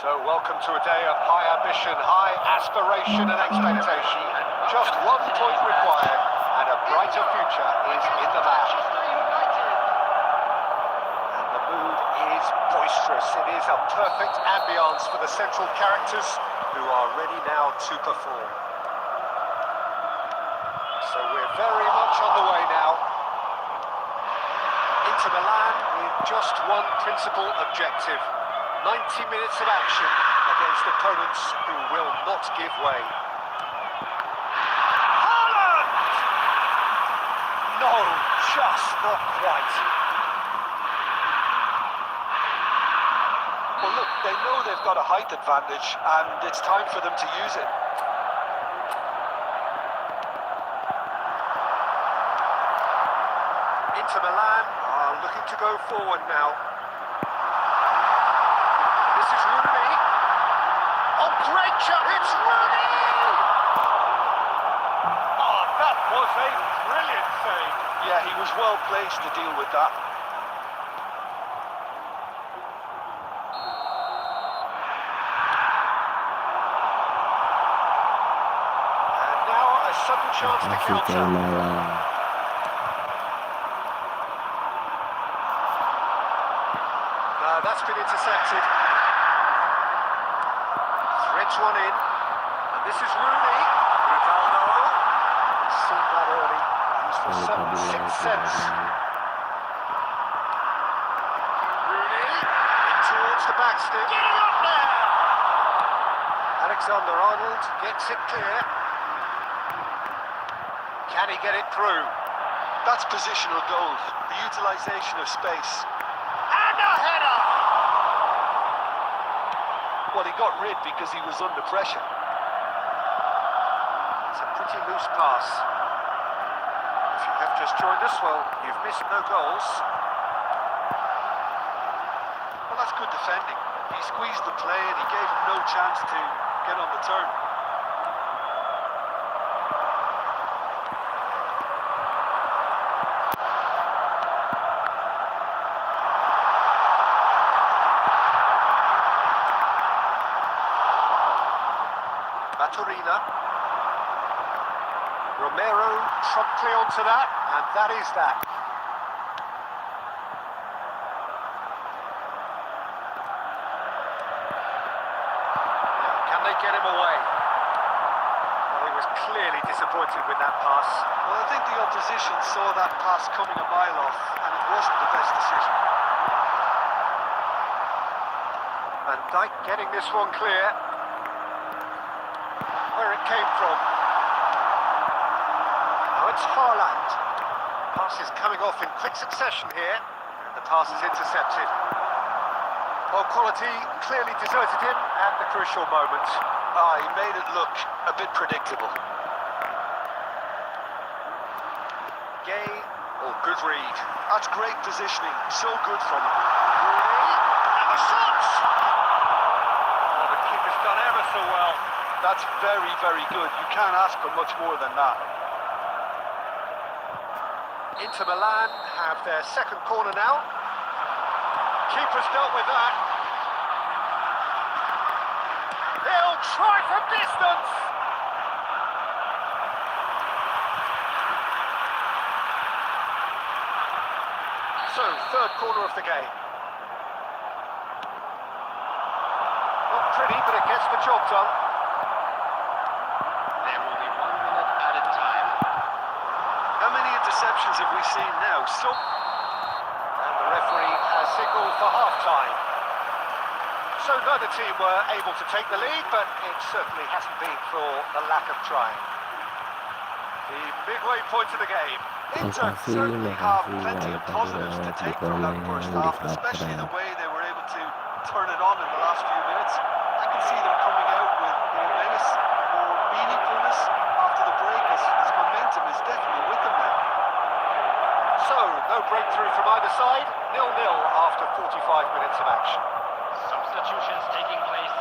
So welcome to a day of high ambition, high aspiration and expectation. Just 1 point required and a brighter future is in the bag. And the mood is boisterous. It is a perfect ambience for the central characters who are ready now to perform. So we're very much on the way now. Inter Milan with just one principal objective. 90 minutes of action against opponents who will not give way. Haaland! No, just not quite. Well, look, they know they've got a height advantage, and it's time for them to use it. Inter Milan are looking to go forward now. This is Rooney. Oh, great shot! It's Rooney! Oh, that was a brilliant save. Yeah, he was well placed to deal with that. And now a sudden chance to counter. That's been intercepted. Threads one in. And this is Rooney. Rivaldo. Seen that early. Used the sixth sense. Rooney. In towards the backstep. Getting up there! Alexander-Arnold gets it clear. Can he get it through? That's positional gold. The utilisation of space. And a header! Well, he got rid because he was under pressure. It's a pretty loose pass. If you have just joined us, well, you've missed no goals. Well, that's good defending. He squeezed the play and he gave him no chance to get on the turn. Torina. Romero promptly onto that, and that is that. Now, can they get him away? Well, he was clearly disappointed with that pass. Well, I think the opposition saw that pass coming a mile off, and it wasn't the best decision. Van Dijk getting this one clear. Where it came from. Now it's Haaland. Pass is coming off in quick succession here. And the pass is intercepted. Well, quality clearly deserted him at the crucial moment. He made it look a bit predictable. Gay. Oh, good read. That's great positioning. So good from him. Rooney. And the shots! Oh, the keeper's done ever so well. That's very, very good. You can't ask for much more than that. Inter Milan have their second corner now. Keeper's dealt with that. They'll try from distance. So, third corner of the game. Not pretty, but it gets the job done. Interceptions have we seen now? And the referee has signalled for half-time. So neither team were able to take the lead, but it certainly hasn't been for the lack of trying. The midway point of the game. Inter certainly have plenty of positives to take from that first half, especially the way they were able to turn it on in the last few minutes. I can see them coming out with more menace, more meaningfulness after the break, as momentum is definitely with them now. So, no breakthrough from either side, 0-0 after 45 minutes of action. Substitutions taking place.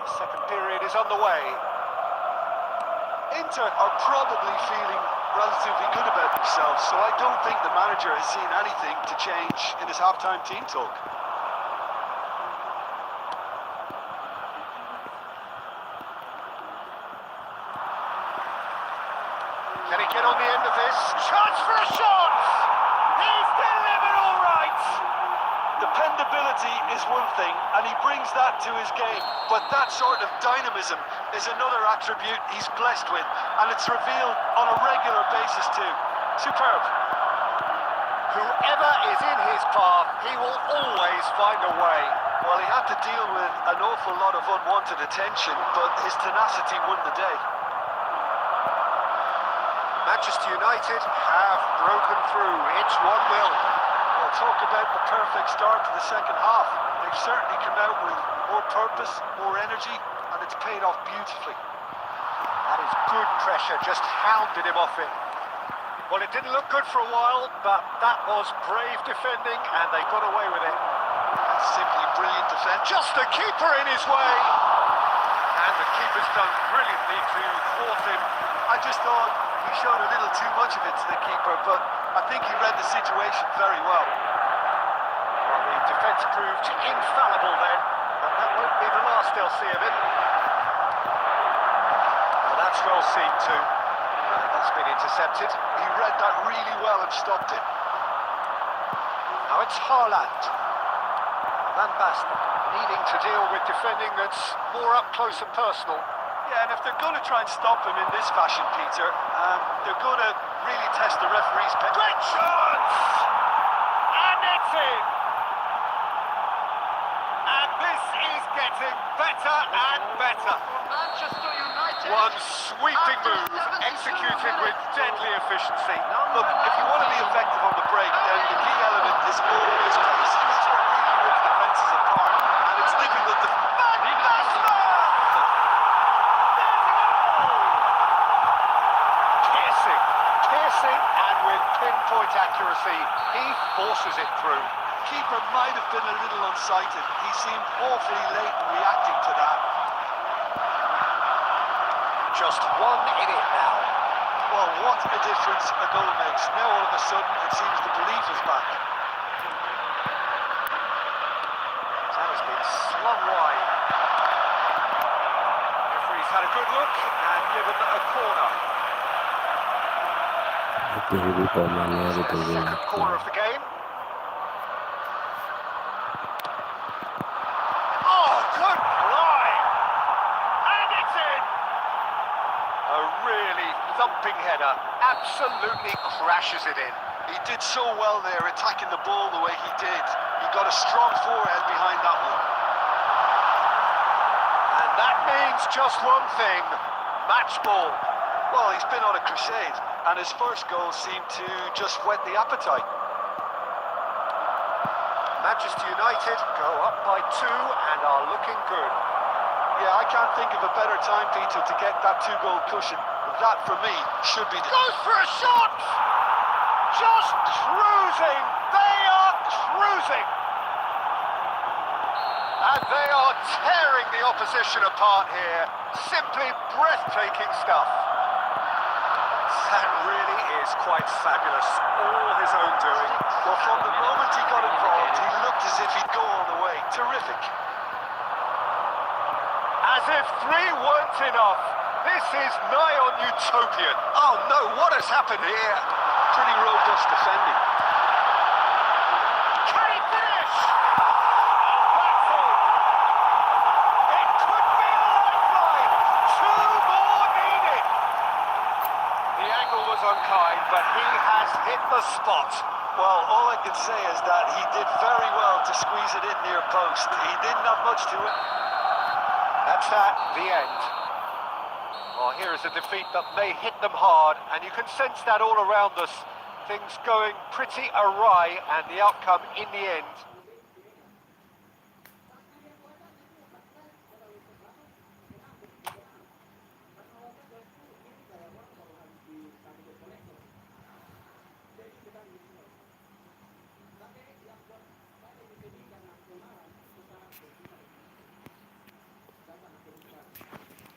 The second period is underway. Inter are probably feeling relatively good about themselves, so I don't think the manager has seen anything to change in his half-time team talk. Can he get on the end of this? Chance for a shot! He's delivered all right! Dependability is one thing, and he brings that to his game, but that sort of dynamism is another attribute he's blessed with, and it's revealed on a regular basis too. Superb. Whoever is in his path, he will always find a way. Well, he had to deal with an awful lot of unwanted attention, but his tenacity won the day. Manchester United have broken through. It's 1-0. Well, talk about the perfect start to the second half. They've certainly come out with more purpose, more energy, and it's paid off beautifully. That is good pressure, just hounded him off it. Well, it didn't look good for a while, but that was brave defending, and they got away with it. That's simply brilliant defence. Just the keeper in his way! And the keeper's done brilliantly to thwart him. I just thought he showed a little too much of it to the keeper, but I think he read the situation very well. Well, the defence proved infallible then, and that won't be the last they'll see of it. Now that's well seen too. That's been intercepted. He read that really well and stopped it. Now it's Haaland. Van Basten needing to deal with defending that's more up close and personal. Yeah, and if they're going to try and stop him in this fashion, Peter, they're going to really test the referee's pen. Great chance! And it's in! And this is getting better and better. Manchester United. One sweeping move, executed with deadly efficiency. Look, if you want to be effective on the break, then the key element is always pace. That's what really rips defences apart, and it's leaving the Piercing, and with pinpoint accuracy, he forces it through. keeper might have been a little unsighted. He seemed awfully late in reacting to that. Just one in it now. Well, what a difference a goal makes. Now all of a sudden it seems the belief is back. That has been slung wide. Referee's had a good look and given a corner. Tunggu komannya ditunggu Second lagi. corner of the game. Oh, good line! And it's in! A really thumping header. Absolutely crashes it in. He did so well there, attacking the ball the way he did. He got a strong forehead behind that one. And that means just one thing. Match ball. Well, he's been on a crusade, and his first goal seemed to just whet the appetite. Manchester United go up by 2 and are looking good. Yeah, I can't think of a better time, Peter, to get that 2-goal cushion. That, for me, should be the... Goes for a shot! Just cruising! They are cruising! And they are tearing the opposition apart here. Simply breathtaking stuff. That really is quite fabulous. All his own doing. Well, from the moment he got involved, he looked as if he'd go all the way. Terrific. As if 3 weren't enough. This is nigh on utopian. Oh no, what has happened here? Pretty robust defending. Can he finish? That's all. It could be a lifeline. 2 more needed. The angle was unkind, but he has hit the spot. Well, all I can say is that he did very well to squeeze it in near post. He didn't have much to it. That's the end. Well, here is a defeat that may hit them hard, and you can sense that all around us. Things going pretty awry, and the outcome in the end.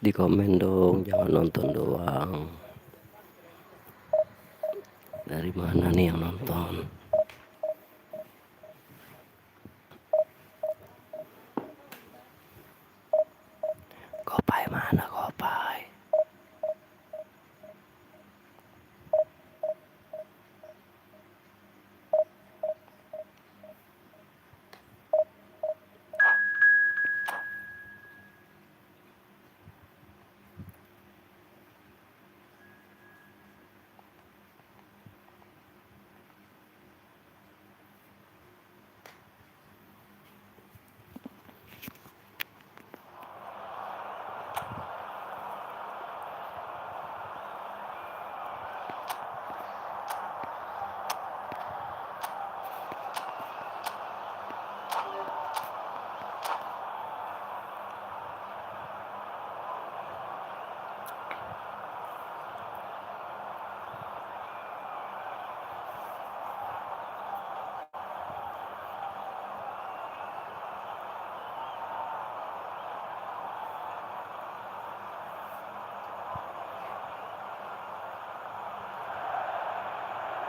Di komen dong, jangan nonton doang. Dari mana nih yang nonton? Kopai mana Kopai?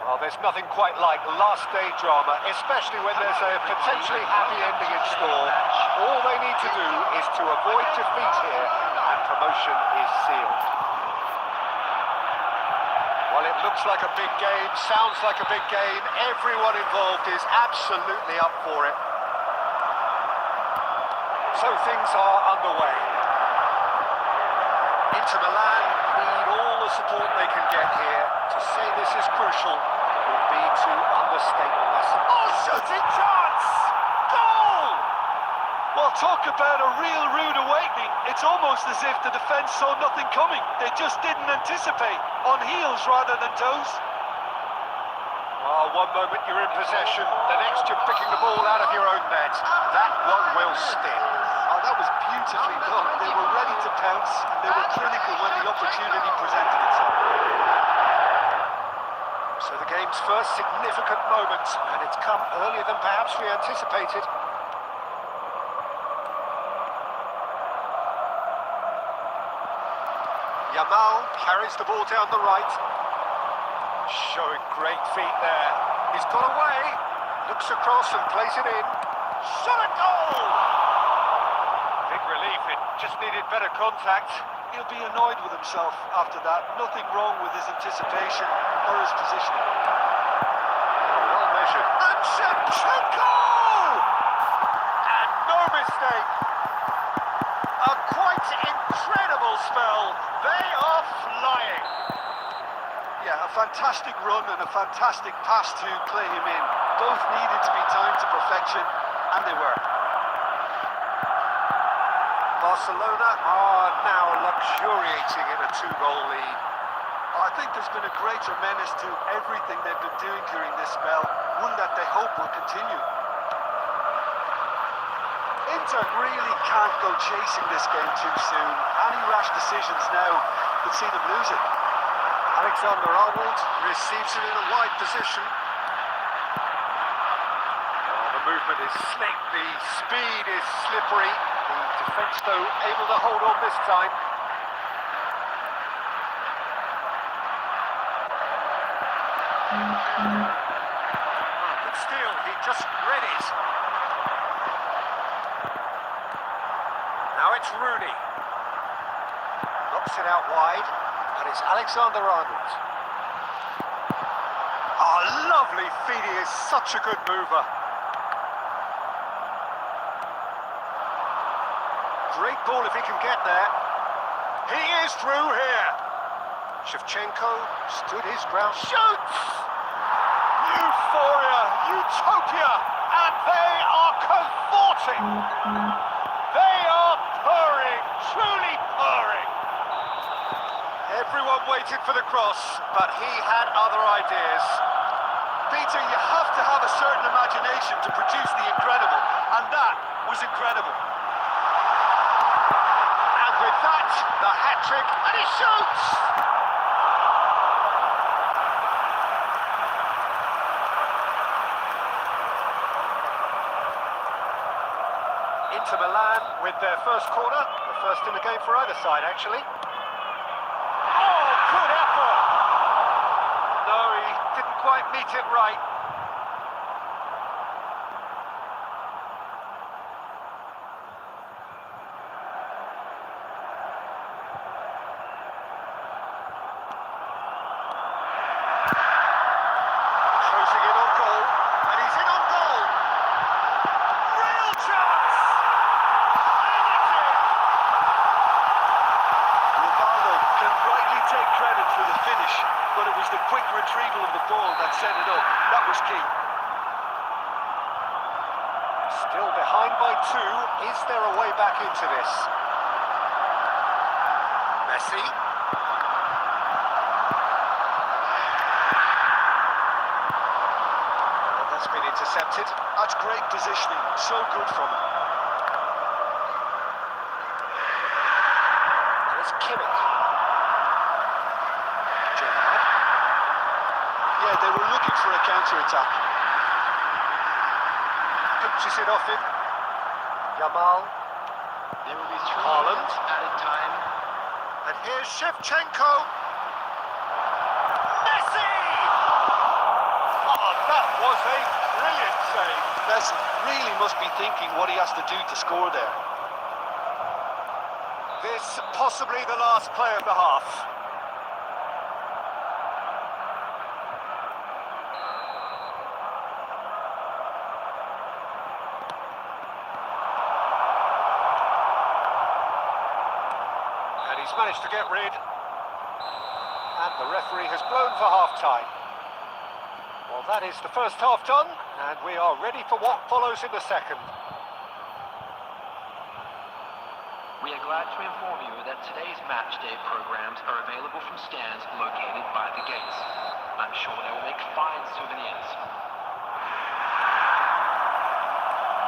Well, there's nothing quite like last day drama, especially when there's a potentially happy ending in store. All they need to do is to avoid defeat here, and promotion is sealed. Well, it looks like a big game, sounds like a big game. Everyone involved is absolutely up for it. So things are underway. Inter Milan need all the support they can get here. To say this is crucial would be to understate the lesson. Oh, shooting chance! Goal! Well, talk about a real rude awakening. It's almost as if the defence saw nothing coming. They just didn't anticipate. On heels rather than toes. Oh, one moment you're in possession, the next you're picking the ball out of your own net. That one will sting. Oh, that was beautifully done. They were ready to pounce, and they were critical when the opportunity presented itself. So the game's first significant moment, and it's come earlier than perhaps we anticipated. Yamal carries the ball down the right. Showing great feet there. He's got away, looks across and plays it in. Shot a goal! Big relief, it just needed better contact. He'll be annoyed with himself after that. Nothing wrong with his anticipation or his positioning. Well measured. And Shevchenko! And no mistake. A quite incredible spell. They are flying. Yeah, a fantastic run and a fantastic pass to play him in. Both needed to be timed to perfection, and they were. Barcelona are now luxuriating in a 2-goal lead. I think there's been a greater menace to everything they've been doing during this spell, one that they hope will continue. Inter really can't go chasing this game too soon. Any rash decisions now could see them lose it. Alexander-Arnold receives it in a wide position. Oh, the movement is slick, the speed is slippery. The defence, though, able to hold on this time. Good steal, he just read it. Now it's Rooney. Knocks it out wide. And it's Alexander-Arnold. Oh, lovely feet, he is such a good mover. Great ball if he can get there. He is through here. Shevchenko stood his ground. Shoots! Euphoria, utopia, and they are cavorting. They are purring, truly purring. Everyone waited for the cross, but he had other ideas. Peter, you have to have a certain imagination to produce the incredible, and that was incredible. And with that, the hat-trick, and he shoots! Inter Milan with their first corner, the first in the game for either side, actually. Oh, good effort! No, he didn't quite meet it right. Closing in on goal, and he's in on goal. Real chance! And it's in! Rivaldo can rightly take credit for the finish, but it was the quick retrieval of the ball that set it up. That was key. Still behind by 2. Is there a way back into this? Messi. That's been intercepted. That's great positioning. So good from him. And it's Kimmich. Gerrard. Yeah, they were looking for a counter-attack. Pinches it off him. Yamal. There will be 3 Haaland. minutes added time. And here's Shevchenko. Messi! Oh, that was a brilliant save. Messi really must be thinking what he has to do to score there. This possibly the last play of the half. And he's managed to get rid. And the referee has blown for half-time. Well, that is the first half done, and we are ready for what follows in the second. We are glad to inform you that today's match day programs are available from stands located by the gates. I'm sure they will make fine souvenirs.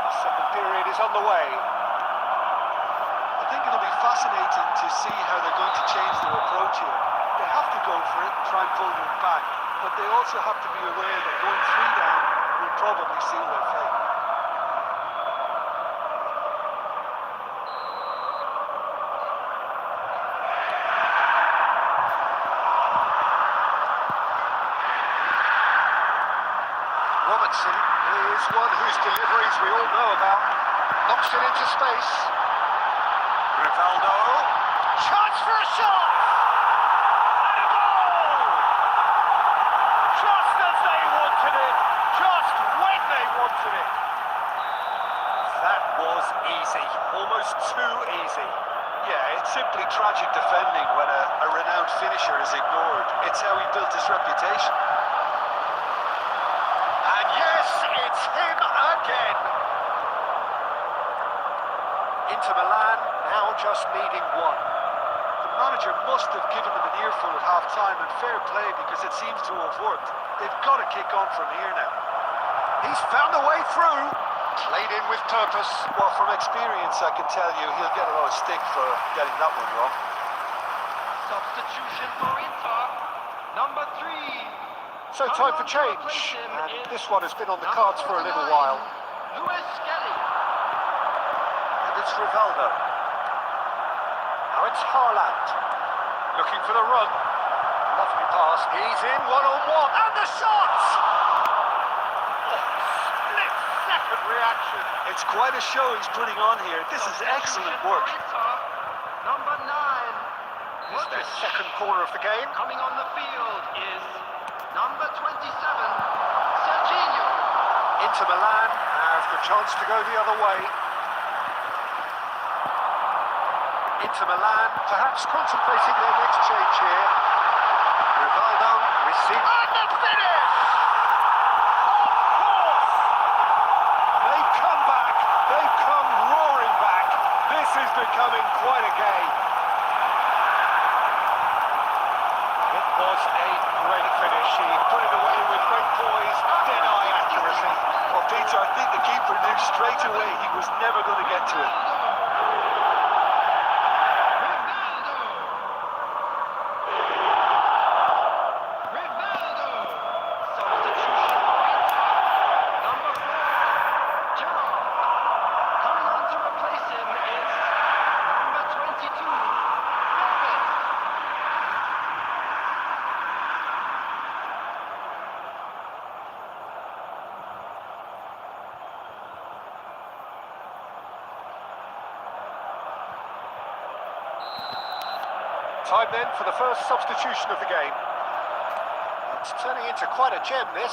The second period is on the way. I think it'll be fascinating to see how they're going to change their approach here. They have to go for it and try and pull them back, but they also have to be aware that going 3 down will probably seal their fate. Robertson is one whose deliveries we all know about. Knocks it into space. Rivaldo. Chance for a shot! And a goal! Just as they wanted it. Just when they wanted it. That was easy. Almost too easy. Yeah, it's simply tragic defending when a renowned finisher is ignored. It's how he built his reputation. And yes, it's him again. Inter Milan now just needing 1. The manager must have given them an earful at half-time, and fair play because it seems to have worked. They've got to kick on from here now. He's found a way through. Played in with purpose. Well, from experience, I can tell you he'll get a lot of stick for getting that one wrong. Substitution for Inter. Number 3. So time for change. And this one has been on the cards for a little while. Luis Skelly. And it's Rivaldo. Now it's Haaland. Looking for the run. Lovely pass. He's in one-on-one. And the shot! Split-second reaction. It's quite a show he's putting on here. This is excellent work. Number 9. This is their second corner of the game. Coming on the field is number 27, Serginho. Inter Milan has the chance to go the other way. Inter Milan perhaps contemplating their next change here. Rivaldo receives. And the finish! Of course! They've come back. They've come roaring back. This is becoming quite a game. It was a great finish. He put it away with great poise, dead-eye accuracy. Well, Peter, I think the keeper knew straight away he was never going to get to it. Time then for the first substitution of the game. It's turning into quite a gem, this.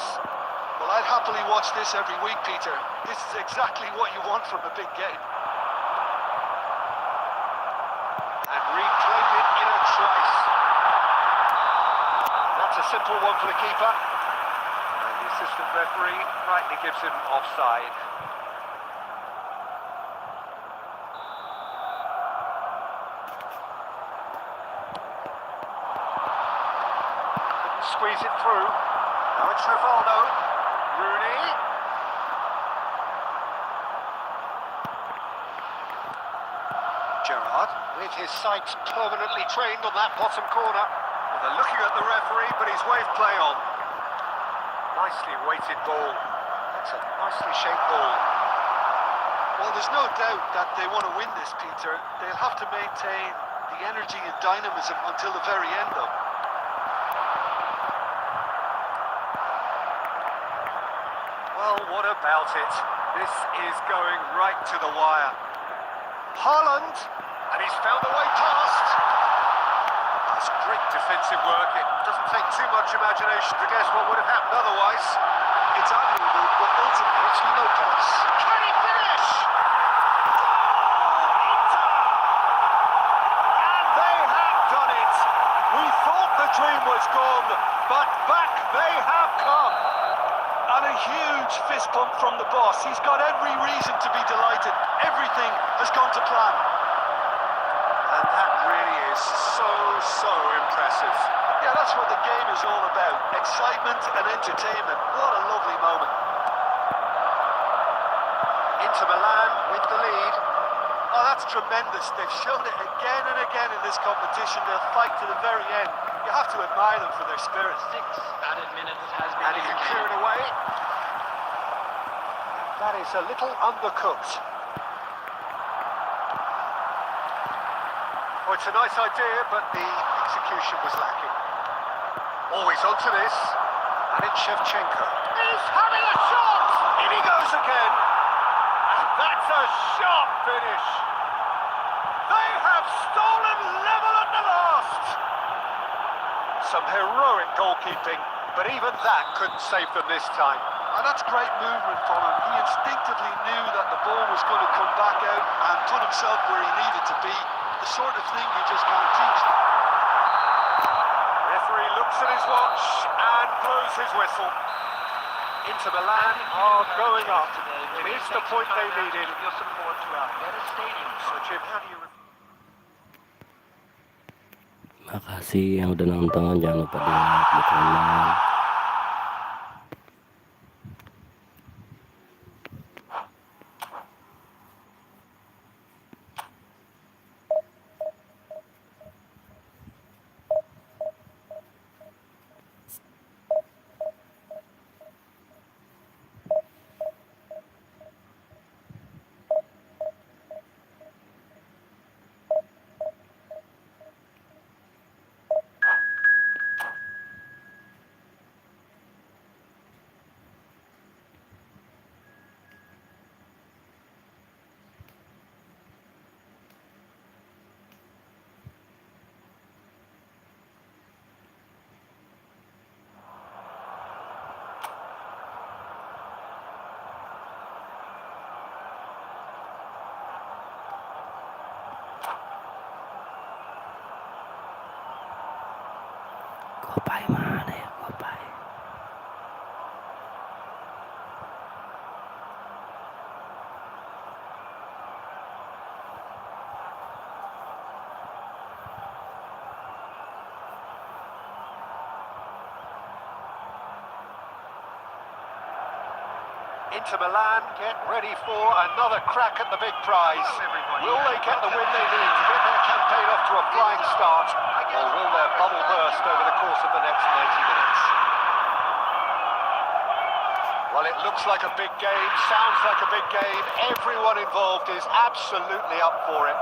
Well, I'd happily watch this every week, Peter. This is exactly what you want from a big game. And reclaimed it in a trice. That's a simple one for the keeper. And the assistant referee rightly gives him offside. Squeeze it through. Now it's Rivaldo. Rooney. Gerrard with his sights permanently trained on that bottom corner. Well, they're looking at the referee, but he's waved play on. Nicely weighted ball. That's a nicely shaped ball. Well, there's no doubt that they want to win this, Peter. They'll have to maintain the energy and dynamism until the very end, though. Well, what about it? This is going right to the wire. Haaland, and he's found a way past. That's great defensive work. It doesn't take too much imagination to guess what would have happened otherwise. It's admirable, but ultimately It's Lopez. Can he finish? Goal! Inter! And they have done it. We thought the dream was gone, but back they have come. and a huge fist pump from the boss. He's got every reason to be delighted. Everything has gone to plan. And that really is so impressive. Yeah, that's what the game is all about. Excitement and entertainment. What a lovely moment. Inter Milan with the lead. Oh, that's tremendous. They've shown it again and again in this competition. They'll fight to the very end. You have to admire them for their spirit. 6 added minutes has been And he can clear it away. That is a little undercooked. Oh, it's a nice idea, but the execution was lacking. Always onto this. And it's Shevchenko. He's having a shot! In he goes again. And that's a sharp finish. They have stolen level at the last. Some heroic goalkeeping, but even that couldn't save them this time. And that's great movement from him. He instinctively knew that the ball was going to come back out and put himself where he needed to be. The sort of thing you just can't teach. Referee looks at his watch and blows his whistle. Inter Milan are going up. It is the point they needed. Your support to our better stadium. So Jim, how do you... Makasih yang udah nonton, jangan lupa di like, di komen. Kopay mana ya, Kopay? Inter Milan get ready for another crack at the big prize. Will they get the win they need to get their campaign off to a flying start, or will their bubble burst over the course of the next 90 minutes? Well, it looks like a big game, sounds like a big game. Everyone involved is absolutely up for it.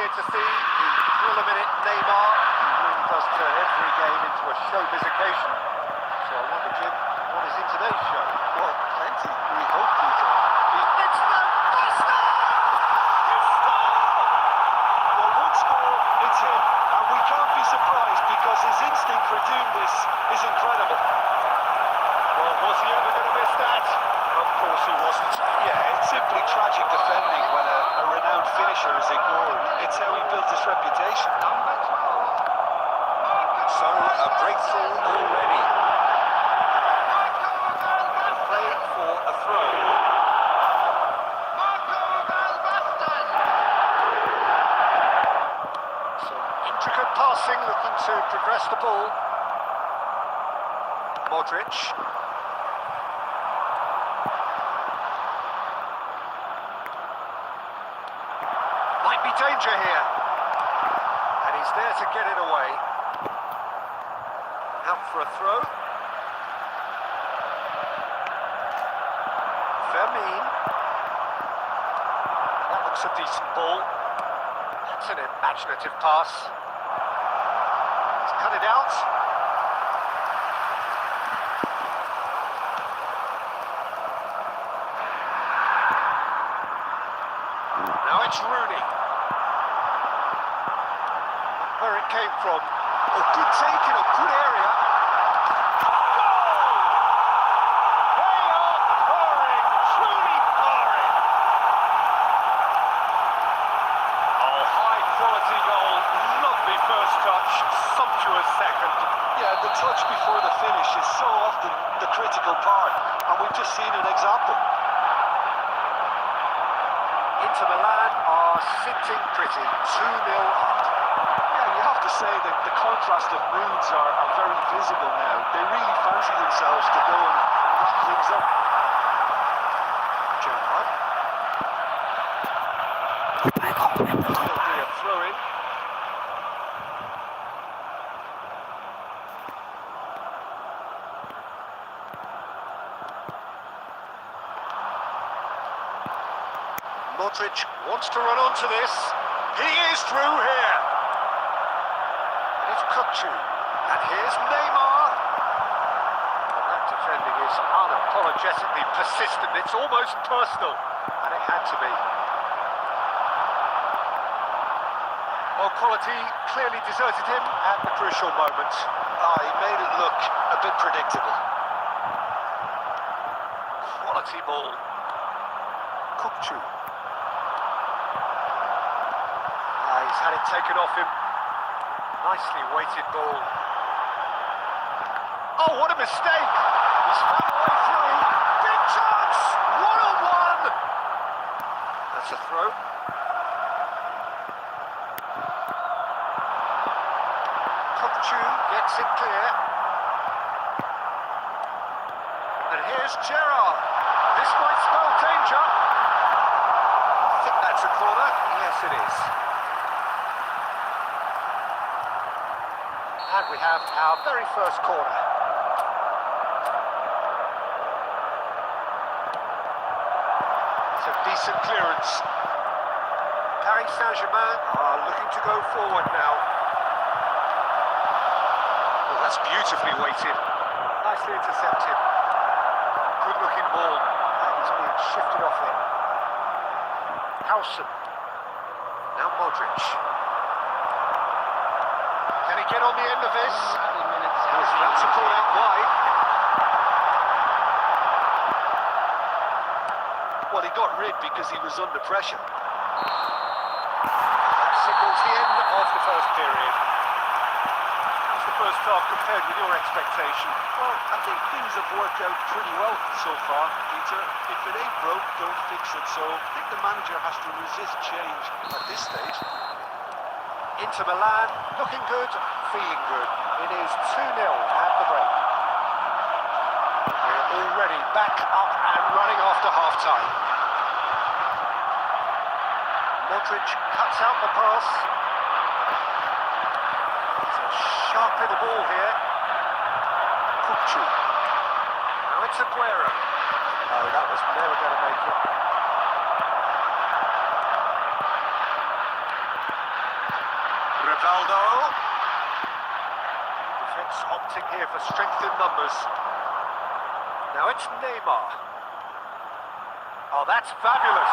here to see the thriller-minute Neymar. He really does turn every game into a showbiz occasion. So I wonder, Jim, what is in today's show? Well, plenty. We hope, Peter. It's the Buster! You score! Well, one score, it's him. And we can't be surprised because his instinct for doing this is incredible. Well, was he ever going to miss that? Of course he wasn't. Yeah, it's simply tragic defending when a renowned finisher is ignored. It's how he built his reputation. Number 12. So, a breakthrough already. And play for a throw. Some intricate passing, looking to progress the ball. Modric. Might be danger here. And he's there to get it away. Out for a throw. Fermin. That looks a decent ball. That's an imaginative pass. He's cut it out. Now it's Rooney. Where it came from. A good take in a good area. Goal! They are pouring, truly pouring. Oh, high quality goal. Lovely first touch, sumptuous second. Yeah, the touch before the finish is so often the critical part, and we've just seen an example. Inter Milan are sitting pretty, 2-0 up. Yeah, you have to say that the contrast of moods are very visible now. They really fancy themselves to go and wrap things up. Gerrard. It'll be a throw-in. Modric wants to run onto this. He is through here. And it's Aci. And here's Neymar. And that defending is unapologetically persistent. It's almost personal. And it had to be. Well, quality clearly deserted him at the crucial moment. He made it look a bit predictable. Quality ball. Aci. He's had it taken off him. Nicely weighted ball. Oh, what a mistake! He's found a way through. Big chance! 1-on-1! That's a throw. Aci gets it clear. And here's Gerrard. This might spell danger. I think that's a corner. Yes, it is. And we have our very first corner. It's a decent clearance. Paris Saint-Germain are looking to go forward now. Oh, that's beautifully weighted. Nicely intercepted. Good looking ball. And he's being shifted off it. Howson. Now Modric. Can he get on the end of this? That's a call out wide. Well, he got rid because he was under pressure. That signals the end of the first period. How's the first half compared with your expectation? Well, I think things have worked out pretty well so far, Peter. If it ain't broke, don't fix it. So I think the manager has to resist change at this stage. Inter Milan looking good, feeling good. It is 2-0 at the break. We're already back up and running after half-time. Modric cuts out the pass. He's a sharp little ball here. Aci. Now it's Aguero. No, that was never going to make it. Rivaldo. Defence opting here for strength in numbers. Now it's Neymar. Oh, that's fabulous.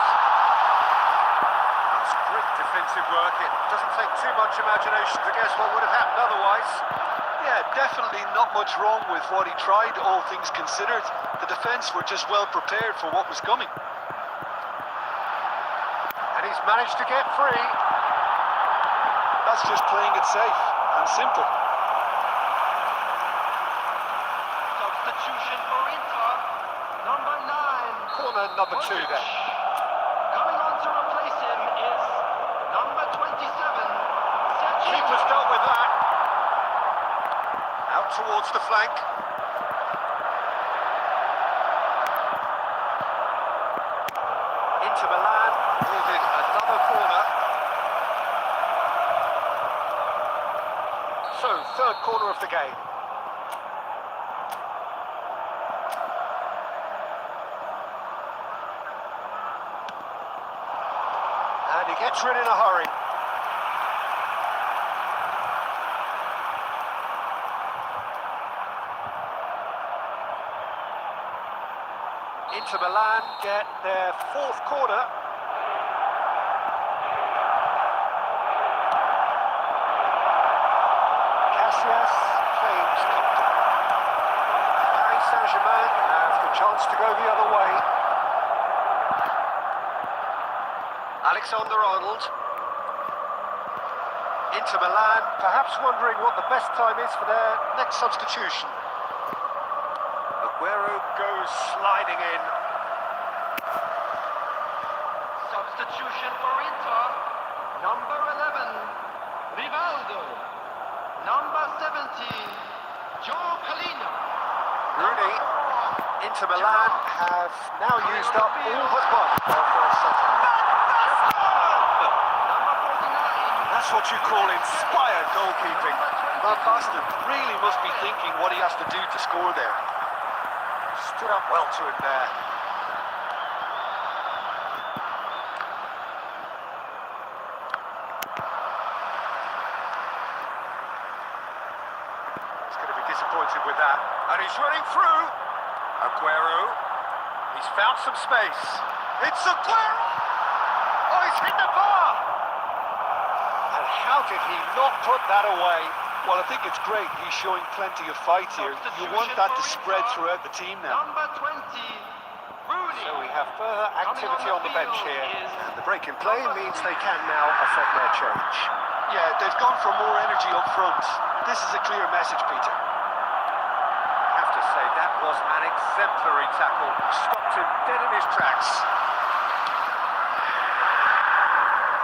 That's great defensive work. It doesn't take too much imagination to guess what would have happened otherwise. Yeah, definitely not much wrong with what he tried, all things considered. The defence were just well prepared for what was coming. And he's managed to get free. That's just playing it safe and simple. Substitution for Inter, number 9. Corner number 2 then. Coming on to replace him is number 27, Sergio. Keeper's dealt with that. Out towards the flank. Inter Milan wielded another corner. So, third corner of the game. And he gets rid in a hurry. Inter Milan get their fourth corner. Casillas claims comfortable. Paris Saint-Germain have the chance to go the other way. Alexander-Arnold. Inter Milan perhaps wondering what the best time is for their next substitution. Aguero goes sliding in. Substitution for Inter, number 11, Rivaldo. Number 17, Joe Colina. Rooney. Inter Milan have now used up all but one of their seven. Number 49. That's what you call inspired goalkeeping. Van Basten really must be thinking what he has to do to score there. Stood up well to him there. He's going to be disappointed with that. And he's running through. Aguero. He's found some space. It's Aguero! Oh, he's hit the bar! And how did he not put that away? Well, I think it's great. He's showing plenty of fight here. You want that to spread throughout the team now. Number 20, Rooney. So we have further activity on the bench here. And the break in play means they can now affect their change. Yeah, they've gone for more energy up front. This is a clear message, Peter. I have to say, that was an exemplary tackle. Stopped him dead in his tracks.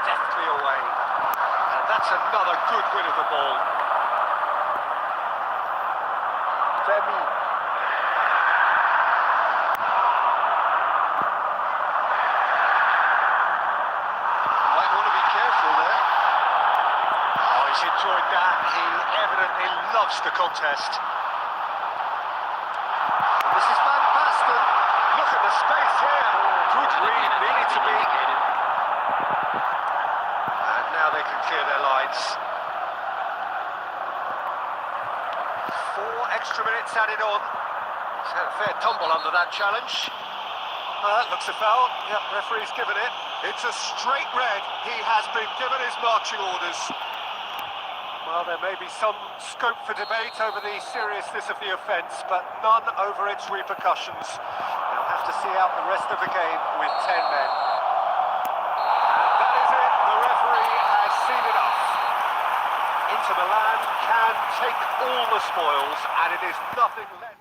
Deftly away. And that's another good win of the ball. Femi. Might want to be careful there. Oh, he's enjoyed that. He evidently loves the contest. And this is Van Basten. Look at the space here. Good read, needed to be. And now they can clear their lines. 4 extra minutes added on. He's had a fair tumble under that challenge. That looks a foul. Yep, referee's given it. It's a straight red. He has been given his marching orders. Well, there may be some scope for debate over the seriousness of the offence, but none over its repercussions. They'll have to see out the rest of the game with 10 men. And that is it. The referee has seen enough. Inter Milan can take all the spoils, and it is nothing less.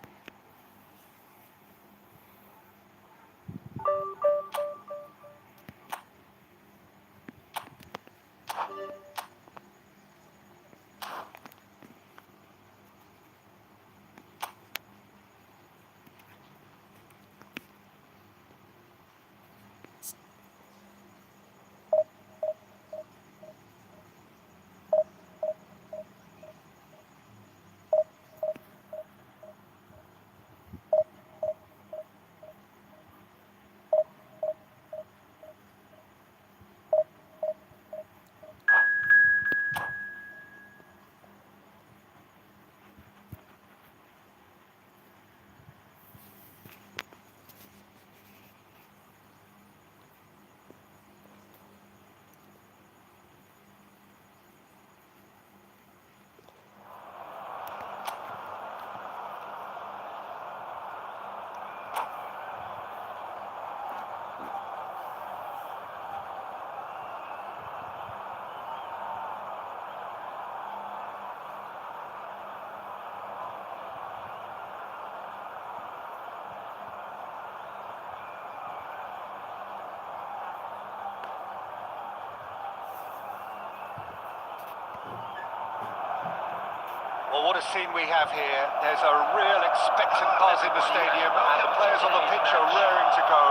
Well, what a scene we have here. There's a real expectant buzz in the stadium, and the players on the pitch are raring to go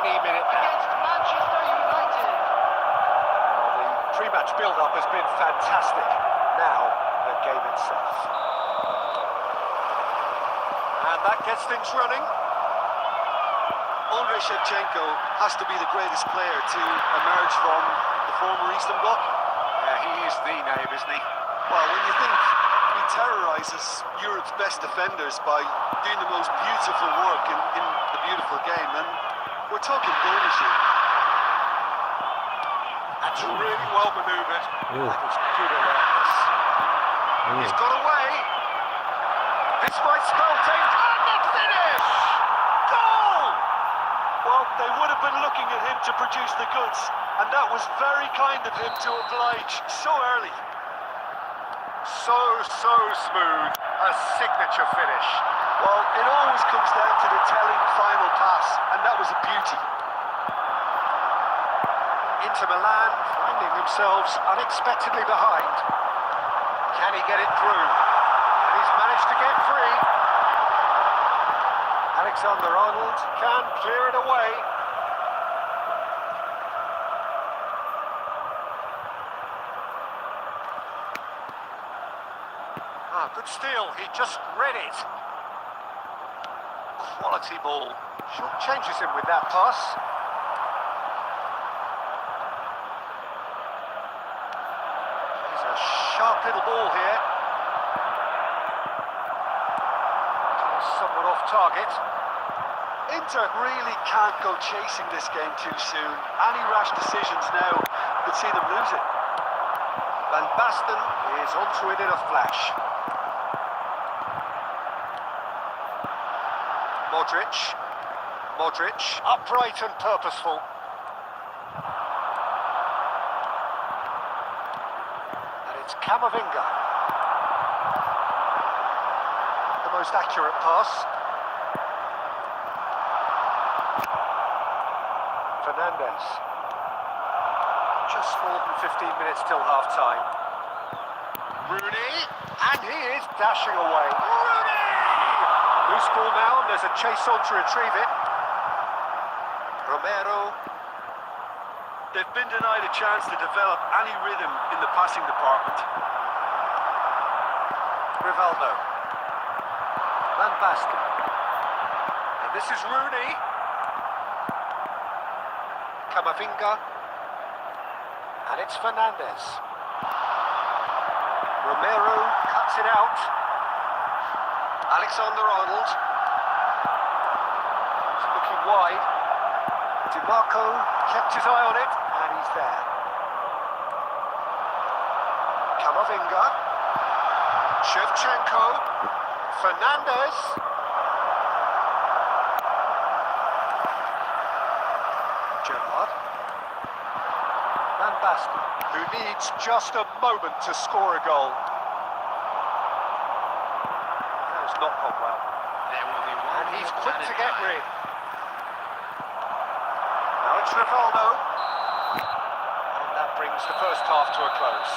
any minute now. Against Manchester United. Well, the pre-match build-up has been fantastic. Now, the game itself. And that gets things running. Andrei Shevchenko has to be the greatest player to emerge from the former Eastern Bloc. Yeah, he is the name, isn't he? Well, when you think he terrorises Europe's best defenders by doing the most beautiful work in the beautiful game, and we're talking goal machine. That's really well manoeuvred. Ooh. That was good awareness. He's got away. This might spell danger. And the finish! Goal! Well, they would have been looking at him to produce the goods, and that was very kind of him to oblige so early. So smooth. A signature finish. Well, it always comes down to the telling final pass, and that was a beauty. Inter Milan finding themselves unexpectedly behind. Can he get it through? And he's managed to get free. Alexander-Arnold can clear it away. Good steal. He just read it. Quality ball. Short changes him with that pass. He's a sharp little ball here. Somewhat off target. Inter really can't go chasing this game too soon. Any rash decisions now could see them lose it. Van Basten is onto it in a flash. Modric, upright and purposeful. And it's Camavinga. The most accurate pass. Fernandes. Just more than 15 minutes till half-time. Rooney, and he is dashing away. Rooney! Loose ball now, and there's a chase on to retrieve it. Romero. They've been denied a chance to develop any rhythm in the passing department. Rivaldo. Van Basten. And this is Rooney. Camavinga. And it's Fernandes. Romero cuts it out. Alexander-Arnold. He's looking wide. DiMarco kept his eye on it, and he's there. Camavinga. Shevchenko. Fernandes. Gerrard. Van Basten, who needs just a moment to score a goal. That has not gone well. There will be one. And he's quick to get rid. rid. Now it's Rivaldo. And that brings the first half to a close.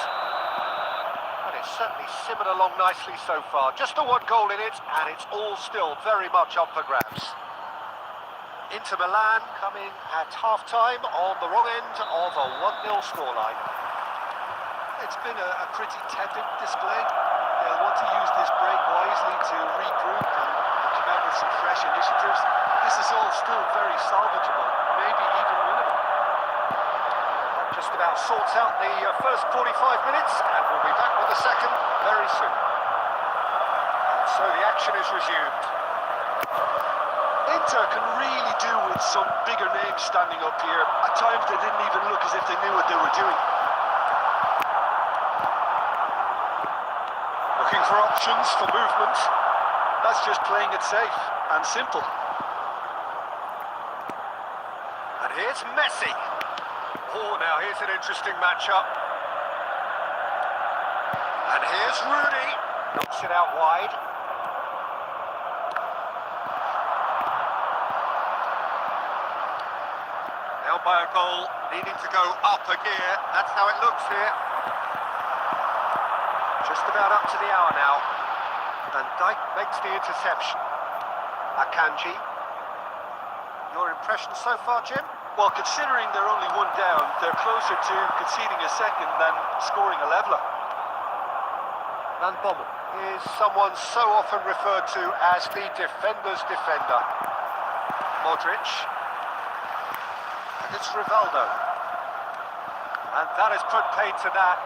And it's certainly simmered along nicely so far. Just the one goal in it, and it's all still very much up for grabs. Inter Milan coming at half-time on the wrong end of a 1-0 scoreline. It's been a pretty tepid display. They'll want to use this break wisely to regroup and come out with some fresh initiatives. This is all still very salvageable, maybe even winnable. That just about sorts out the first 45 minutes, and we'll be back with the second very soon. And so the action is resumed. Inter can really do with some bigger names standing up here. At times they didn't even look as if they knew what they were doing. Looking for options for movement. That's just playing it safe and simple. And here's Messi. Oh, now here's an interesting matchup. And here's Rooney. Knocks it out wide. Now by a goal, needing to go up a gear. That's how it looks here. Just about up to the hour now. Van Dijk makes the interception. Akanji. Your impression so far, Jim? Well, considering they're only one down, they're closer to conceding a second than scoring a leveller. Van Bommel is someone so often referred to as the defender's defender. Modric. And it's Rivaldo. And that has put paid to that.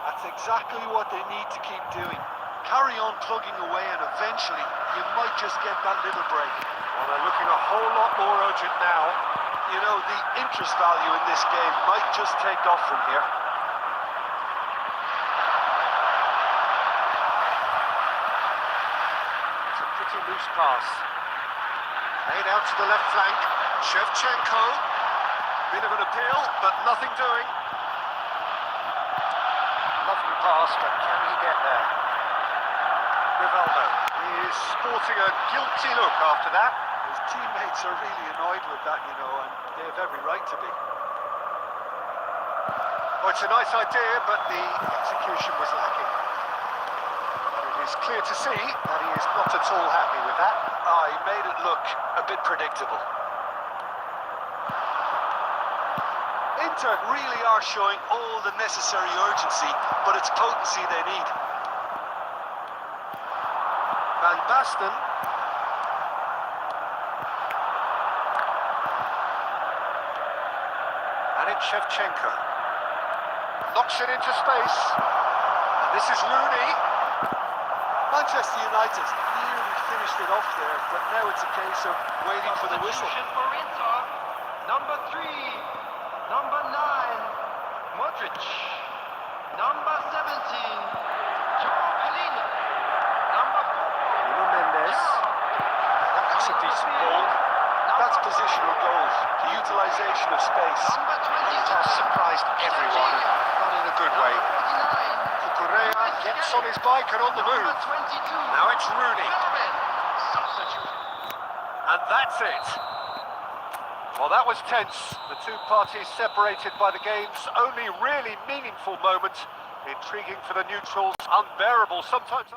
That's exactly what they need to keep doing. Carry on plugging away and eventually you might just get that little break. Well, they're looking a whole lot more urgent now. You know, the interest value in this game might just take off from here. It's a pretty loose pass. Laid out to the left flank. Shevchenko. Bit of an appeal, but nothing doing. Lovely pass, but can he get there? Rivaldo is sporting a guilty look after that. His teammates are really annoyed with that, you know, and they have every right to be. Well, it's a nice idea, but the execution was lacking. It is clear to see that he is not at all happy with that. He made it look a bit predictable. Inter really are showing all the necessary urgency, but it's potency they need. Van Basten. And it's Shevchenko. Knocks it into space. And this is Rooney. Manchester United nearly finished it off there, but now it's a case of waiting for the whistle. Substitution for Inter. Number 3. Number 9. Modric. Number 17. Joe Pelina. Number 4. Nuno Mendes. That's a decent ball. That's positional goals. The utilisation of space. Number It has surprised everyone, not in a good way. 49. Correa gets on his bike and on the move. Number 22. Now it's Rooney. Vernon. Substitute. And that's it. Well, that was tense. The two parties separated by the game's only really meaningful moment. Intriguing for the neutrals, unbearable sometimes.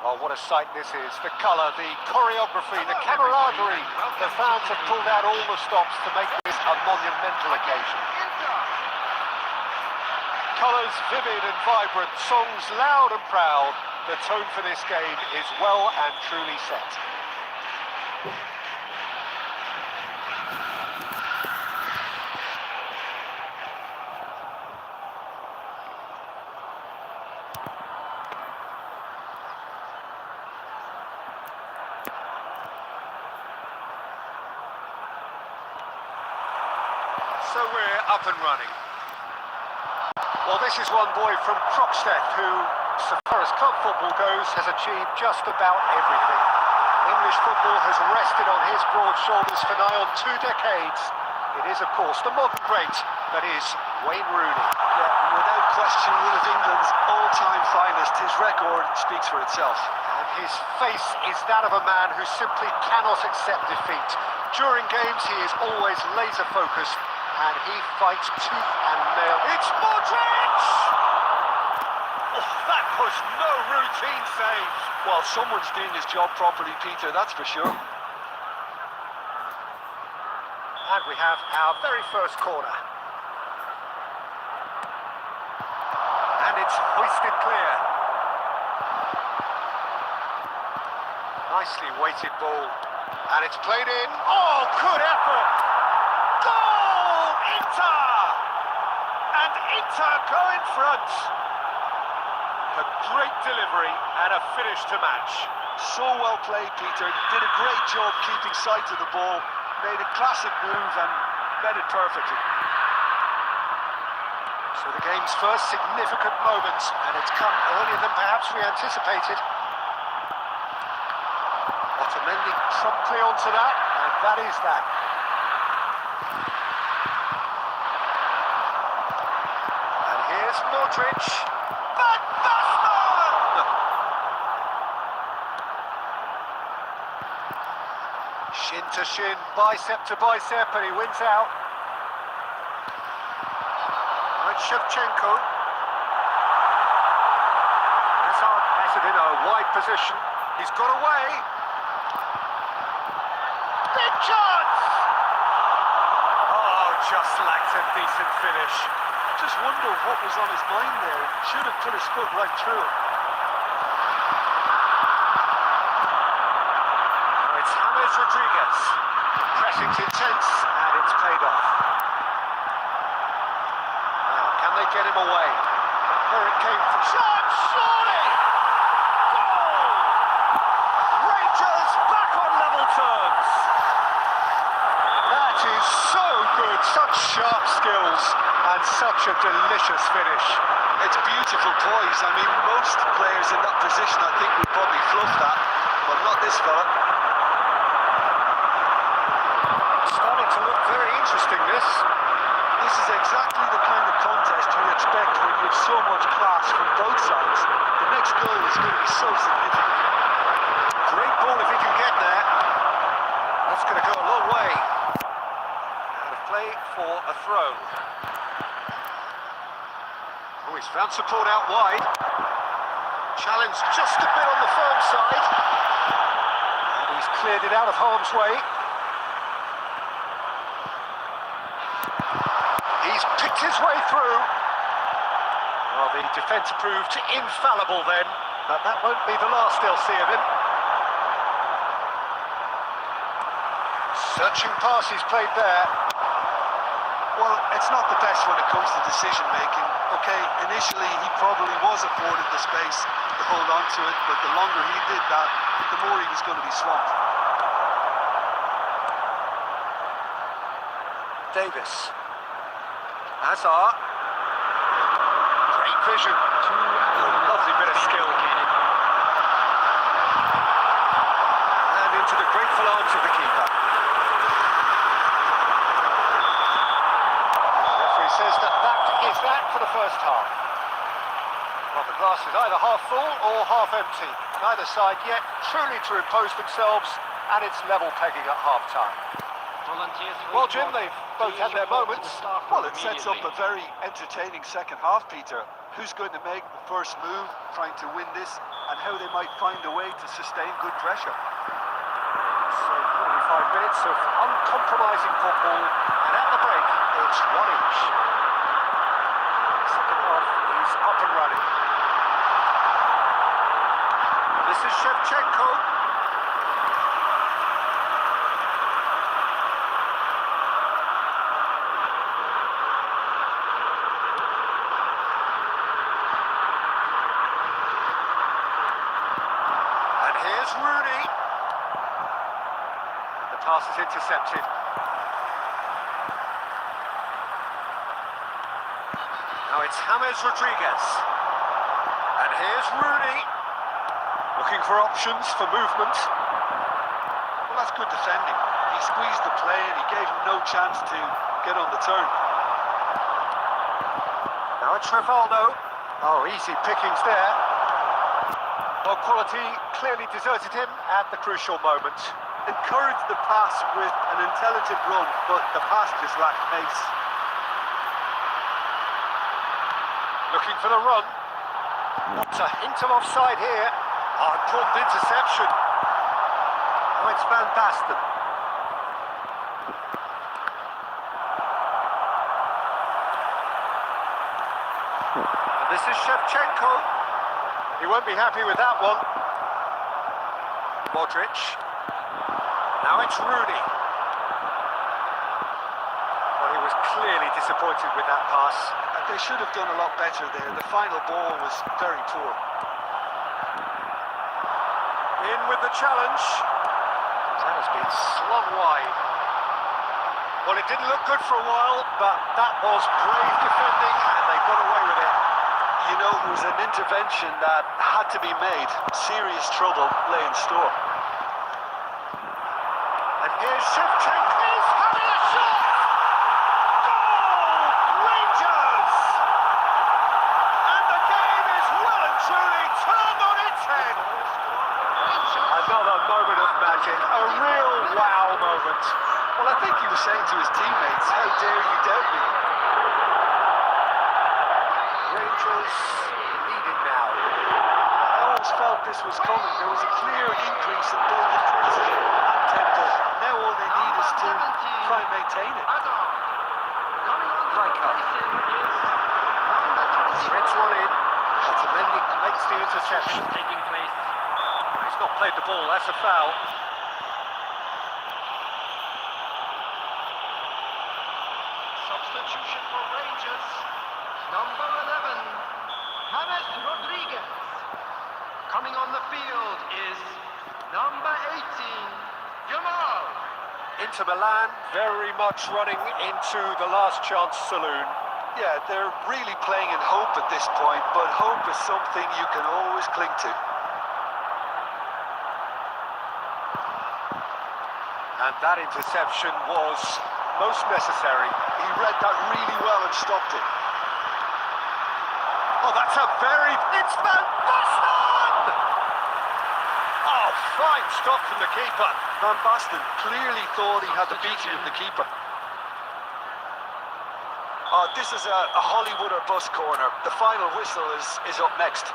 Oh, what a sight this is. The colour, the choreography, the camaraderie. The fans have pulled out all the stops to make this a monumental occasion. Colours vivid and vibrant, songs loud and proud. The tone for this game is well and truly set. So we're up and running. Well, this is one boy from Krokstad who, so far as club football goes, has achieved just about everything. English football has rested on his broad shoulders for nigh on 2 decades. It is, of course, the modern great that is Wayne Rooney. Yeah, without question, one of England's all-time finest. His record speaks for itself. And his face is that of a man who simply cannot accept defeat. During games, he is always laser-focused, and he fights tooth and nail. It's Modric! Oh, that was no routine save. Well, someone's doing his job properly, Peter, that's for sure. And we have our very first corner. And it's hoisted clear. Nicely weighted ball. And it's played in. Oh, good effort! Goal! Inter! And Inter go in front. A great delivery and a finish to match. So well played, Peter. Did a great job keeping sight of the ball. Made a classic move and met it perfectly. So the game's first significant moment, and it's come earlier than perhaps we anticipated. Otamendi promptly onto that, and that is that. And here's Modric. Van Basten! Shin to shin, bicep to bicep, and he wins out. And Shevchenko. Hazard has it in a wide position. He's got away. Big chance! Oh, just lacked a decent finish. Just wonder what was on his mind there. Should have put his foot right through it. Rodriguez. Pressing's intense, and it's paid off. Now, can they get him away? Where it came from. Chance, surely! Goal! Rangers back on level terms. That is so good. Such sharp skills, and such a delicious finish. It's beautiful poise. I mean, most players in that position, I think, would probably fluff that, but not this fella. Starting to look very interesting, this. This is exactly the kind of contest you'd expect when you have so much class from both sides. The next goal is going to be so significant. Great ball if he can get there. That's going to go a long way. And a play for a throw. Oh, he's found support out wide. Challenge just a bit on the firm side. And he's cleared it out of harm's way. He's picked his way through. Well, the defence proved infallible then, but that won't be the last they'll see of him. Searching pass he's played there. Well, it's not the best when it comes to decision making. Okay, initially he probably was afforded the space to hold on to it, but the longer he did that, the more he was going to be swamped. Davis. Hazard. Great vision. Lovely bit of skill. And into the grateful arms of the keeper. The referee says that is that for the first half. Well, the glass is either half full or half empty. Neither side yet truly to impose themselves, and it's level pegging at half-time. Well, Jim, they've both had their moments. Well, it sets up a very entertaining second half, Peter. Who's going to make the first move, trying to win this, and how they might find a way to sustain good pressure. So 45 minutes of uncompromising football, and at the break, it's one each. Second half is up and running. This is Shevchenko. Here's Rooney. The pass is intercepted. Now it's James Rodriguez. And here's Rooney. Looking for options for movement. that's good defending. He squeezed the play and he gave him no chance to get on the turn. Now it's Rivaldo. Oh, easy pickings there. Well, quality clearly deserted him at the crucial moment. Encouraged the pass with an intelligent run, but the pass just lacked pace. Looking for the run. Not a hint of offside here. Oh, prompt interception. Oh, it's Van Basten. And this is Shevchenko. He won't be happy with that one. Modric. Now it's Rooney. Well, he was clearly disappointed with that pass. They should have done a lot better there. The final ball was very poor. In with the challenge. That has been slung wide. Well, it didn't look good for a while, but that was brave defending, and they got away with it. You know, it was an intervention that had to be made. Serious trouble lay in store. And here's Shevchenko. He's having a shot! Goal! Rangers! And the game is well and truly turned on its head. Another moment of magic, a real wow moment. Well, I think he was saying to his teammates, how dare you doubt me? Rangers leading now. I always felt this was coming. There was a clear increase in both intensity and tempo. Now all they need is to try and maintain it. Threads one in. Otamendi makes the interception. Taking place. He's not played the ball, that's a foul. Substitution for Rangers. Number 11, James Rodriguez. Coming on the field is number 18, Jamal. Inter Milan very much running into the last chance saloon. Yeah, they're really playing in hope at this point, but hope is something you can always cling to. And that interception was most necessary. He read that really well and stopped it. Oh, that's a very... It's Van Basten! Oh, fine stop from the keeper. Van Basten clearly thought he had the beating of the keeper. This is a Hollywood or bust corner. The final whistle is up next.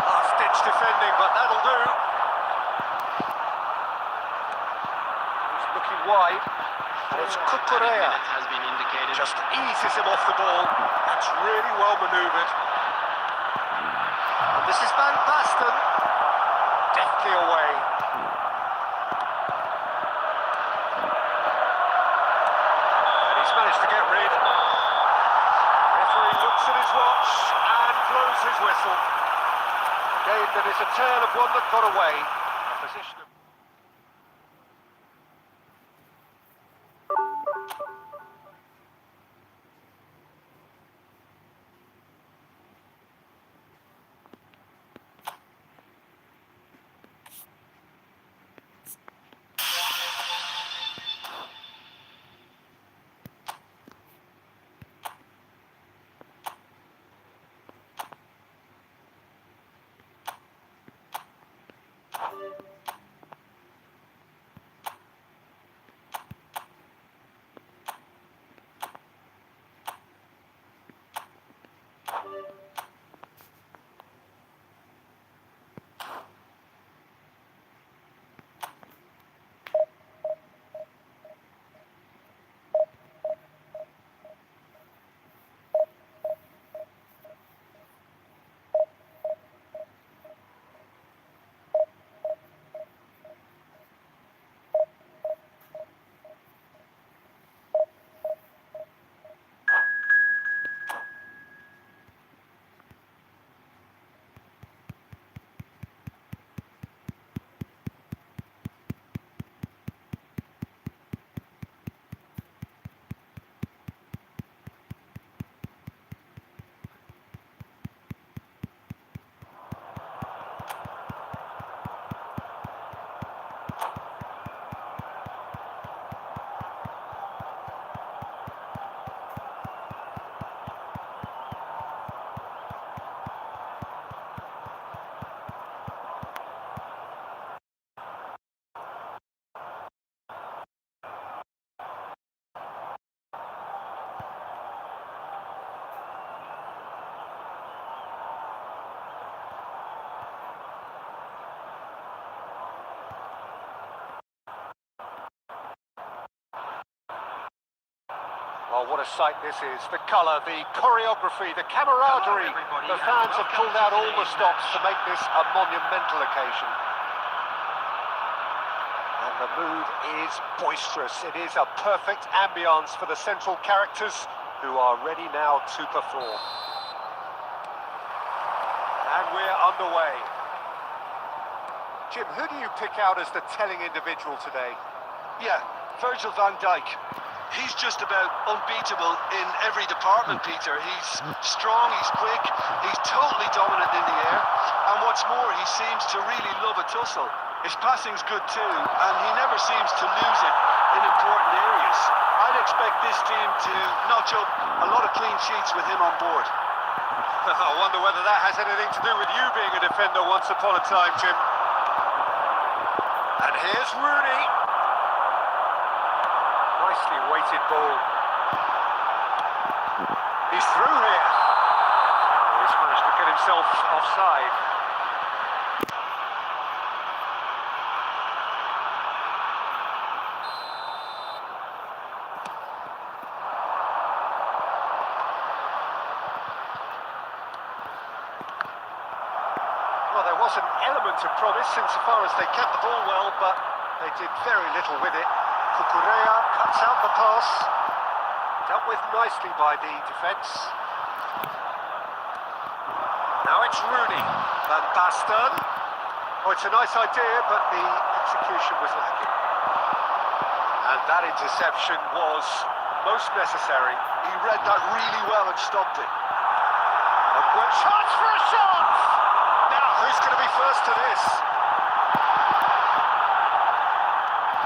Last-ditch defending, but that'll do. He's looking wide. And it's Cucurella. Has been indicated. Just eases him off the ball. That's really well manoeuvred. And this is Van Basten. Deftly away. And he's managed to get rid. Referee looks at his watch and blows his whistle. A game that is a tale of one that got away. A position of... Well, what a sight this is. The colour, the choreography, the camaraderie. The fans have pulled out all the stops to make this a monumental occasion. And the mood is boisterous. It is a perfect ambience for the central characters who are ready now to perform. And we're underway. Jim, who do you pick out as the telling individual today? Yeah, Virgil van Dijk. He's just about unbeatable in every department, Peter. He's strong, he's quick, he's totally dominant in the air. And what's more, he seems to really love a tussle. His passing's good too, and he never seems to lose it in important areas. I'd expect this team to notch up a lot of clean sheets with him on board. I wonder whether that has anything to do with you being a defender once upon a time, Jim. And here's Rooney. Nicely weighted ball. He's through here. He's managed to get himself offside. Well, there was an element of promise insofar as they kept the ball well, but they did very little with it. Cucurella cuts out the pass. Dealt with nicely by the defence. Now it's Rooney. Van Basten. Oh, it's a nice idea, but the execution was lacking. And that interception was most necessary. He read that really well and stopped it. A good chance for a shot! Now, who's going to be first to this?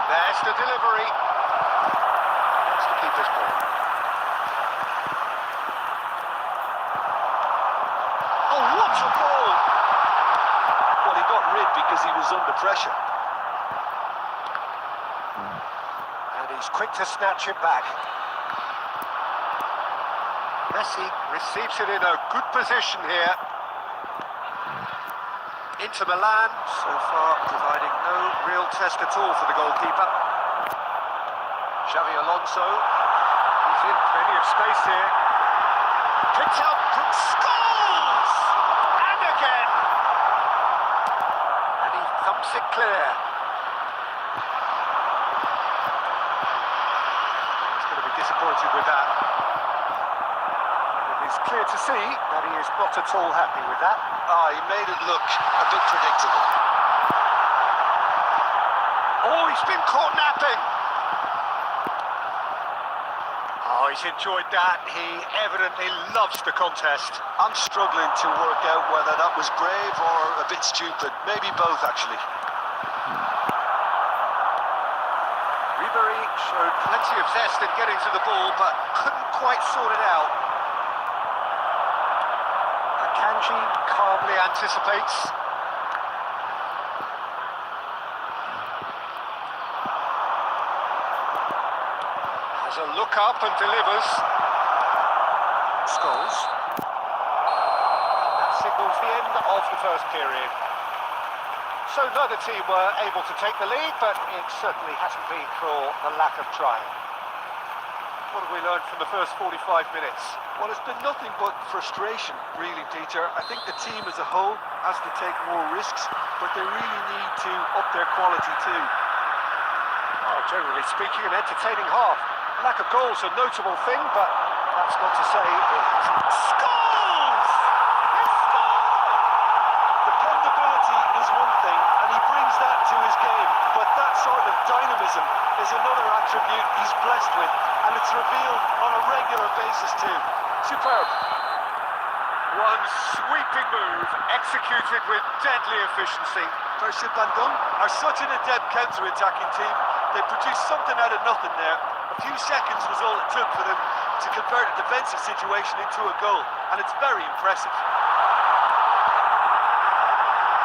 There's the delivery. That's the keeper's ball. Oh, what a ball! Well, he got rid because he was under pressure. And he's quick to snatch it back. Messi receives it in a good position here. Inter Milan, so far providing no real test at all for the goalkeeper. Xavi Alonso, he's in plenty of space here. Picks out, scores! And again! And he thumps it clear. He's going to be disappointed with that. It is clear to see that he is not at all happy with that. Ah, he made it look a bit predictable. Oh, he's been caught napping. Oh, he's enjoyed that. He evidently loves the contest. I'm struggling to work out whether that was brave or a bit stupid. Maybe both, actually. Ribery showed plenty of zest in getting to the ball, but couldn't quite sort it out. Akanji calmly anticipates. Has a look up and delivers. Scholes. That signals the end of the first period. So neither team were able to take the lead, but it certainly hasn't been for the lack of trying. What have we learned from the first 45 minutes? Well, it's been nothing but frustration, really, Peter. I think the team as a whole has to take more risks, but they really need to up their quality too. Well, generally speaking, an entertaining half. Lack of goals a notable thing, but that's not to say it hasn't. Scores! He scored! Dependability is one thing, and he brings that to his game, but that sort of dynamism is another attribute he's blessed with, and it's revealed on a regular basis too. Superb. One sweeping move, executed with deadly efficiency. Virgil van Dijk are such an adept counter-attacking team. They produced something out of nothing there. A few seconds was all it took for them to convert a defensive situation into a goal, and it's very impressive.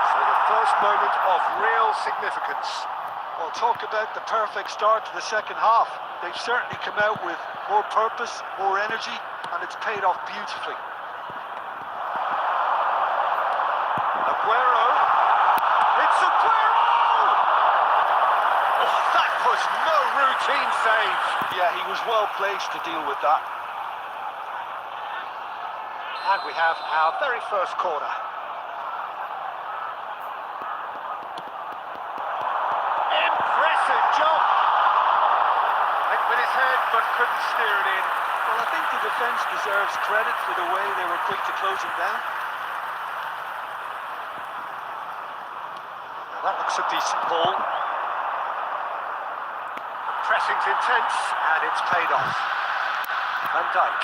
So the first moment of real significance. Well, talk about the perfect start to the second half. They've certainly come out with more purpose, more energy, and it's paid off beautifully. Aguero. It's Aguero! Oh, that was no routine save. Yeah, he was well placed to deal with that. And we have our very first corner. Impressive job. Went with his head, but couldn't steer it in. Well, I think the defence deserves credit for the way they were quick to close him down. Now that looks a decent ball. Pressing's intense, and it's paid off. Van Dijk.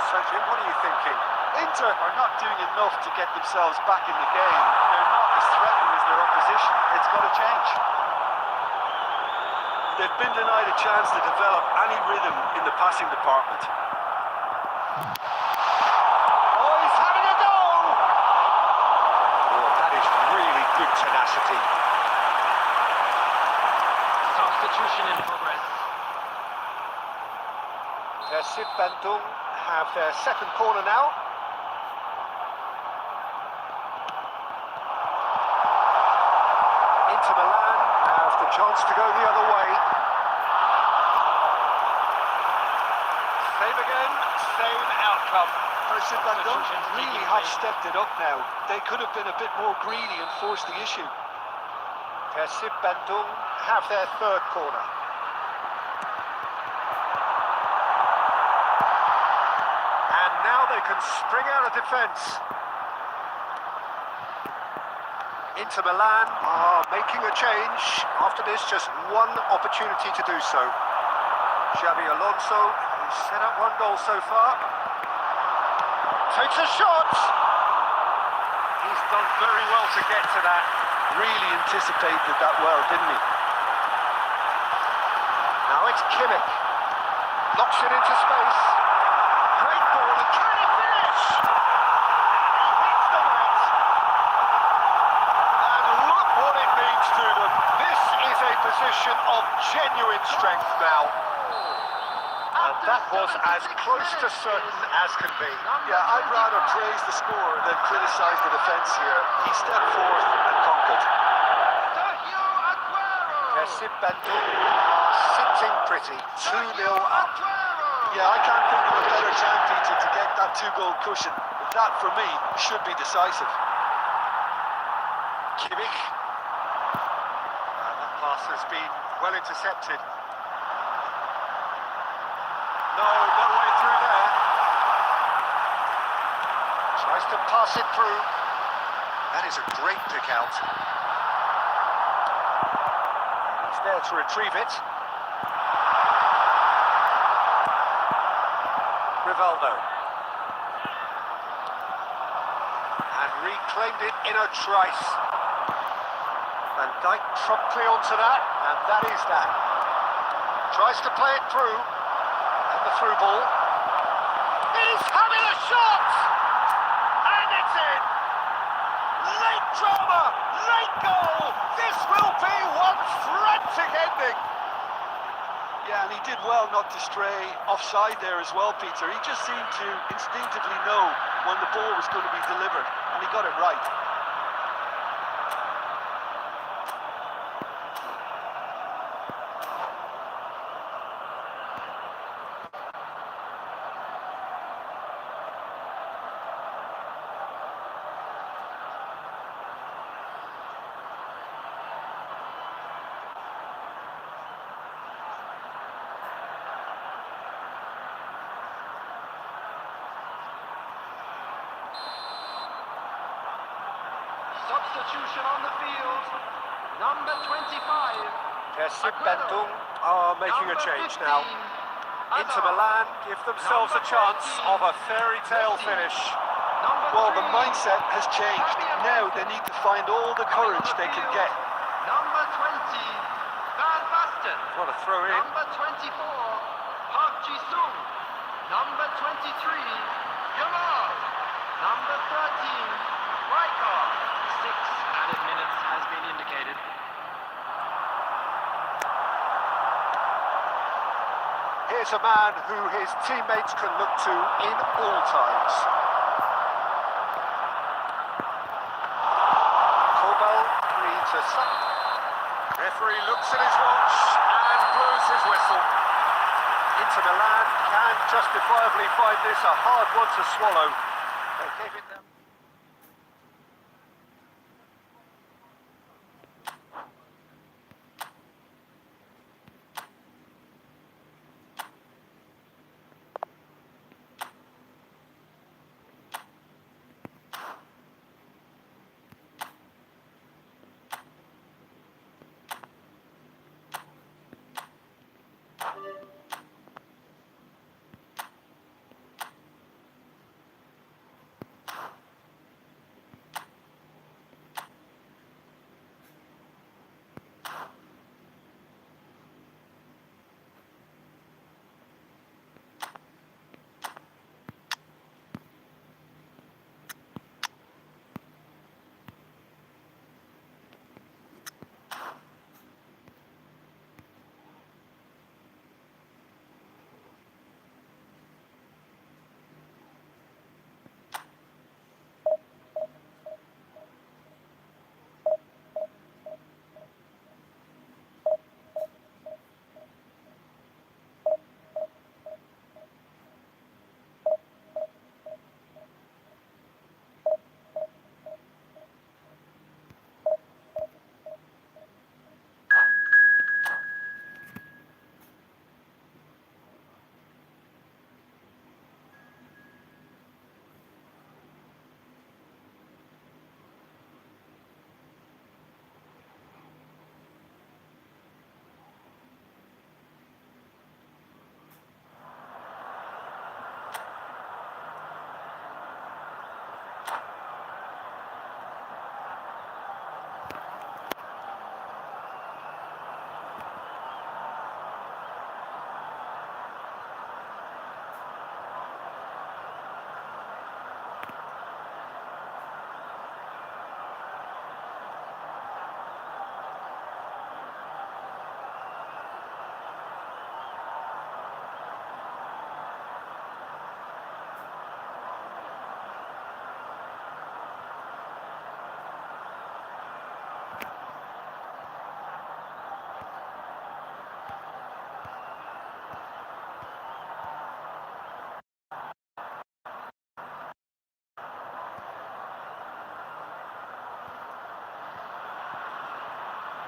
So, Jim, what are you thinking? Inter are not doing enough to get themselves back in the game. They're not as threatening as their opposition. It's got to change. They've been denied a chance to develop any rhythm in the passing department. Oh, he's having a go! Oh, that is really good tenacity. Substitution in progress. Persib Bandung have their second corner now. Inter Milan have the chance to go the other way. Same again, same outcome. Persib Bandung really have stepped it up now. They could have been a bit more greedy and forced the issue. Persib Bandung have their third corner. And now they can spring out of defence. Inter Milan are making a change. After this, just one opportunity to do so. Xabi Alonso, who's set up one goal so far, takes a shot. He's done very well to get to that. Really anticipated that well, didn't he? Now it's Kimmich. Knocks it into space. Great ball, and can he finish? He hits the net. And look what it means to them. This is a position of genuine strength now. And that was as close to certain as can be. Yeah, I'd rather praise the scorer than criticise the defence here. He stepped forth and conquered. Persib Bandung are sitting pretty, 2-0 up. Yeah, I can't think of a better time, Peter, to get that two-goal cushion. That, for me, should be decisive. Kimmich. That pass has been well intercepted. No way through there. Tries to pass it through. That is a great pick out. He's there to retrieve it. Rivaldo. And reclaimed it in a trice. Van Dijk promptly onto that, and that is that. Tries to play it through. And the through ball. He's having a shot! And it's in! Late drama! Late goal! This will be one frantic ending! Yeah, and he did well not to stray offside there as well, Peter. He just seemed to instinctively know when the ball was going to be delivered, and he got it right. Substitution on the field. Number 25. Persib Bandung are making a change now. Inter Milan give themselves a chance of a fairy tale finish. Well, the mindset has changed. Now they need to find all the courage they can get. Number 20, Van Basten. What a throw in. Number 24, Park Ji-sung. Number 23, Yamal. Number 13, Riker. 6 added minutes has been indicated. Here's a man who his teammates can look to in all times. Kobel reads a Referee looks at his watch and blows his whistle. Inter Milan can justifiably find this a hard one to swallow. They gave it them.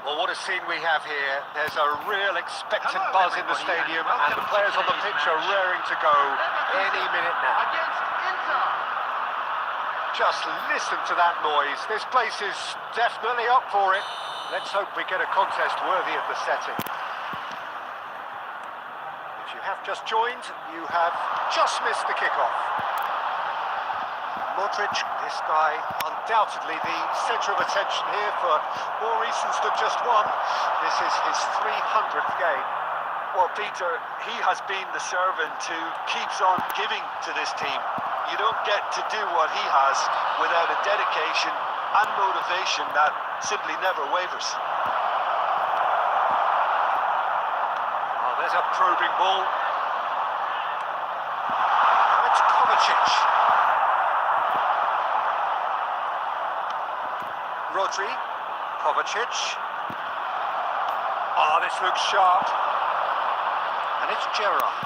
Well, what a scene we have here. There's a real expectant buzz in the stadium, and the players on the pitch are raring to go any minute now. Against Inter. Just listen to that noise. This place is definitely up for it. Let's hope we get a contest worthy of the setting. If you have just joined, you have just missed the kickoff. Modric, this guy, undoubtedly the centre of attention here for more reasons than just one. This is his 300th game. Well, Peter, he has been the servant who keeps on giving to this team. You don't get to do what he has without a dedication and motivation that simply never wavers. Oh, there's a probing ball. It's Kovacic. Rodri, Kovacic. Oh, this looks sharp. And it's Gerrard.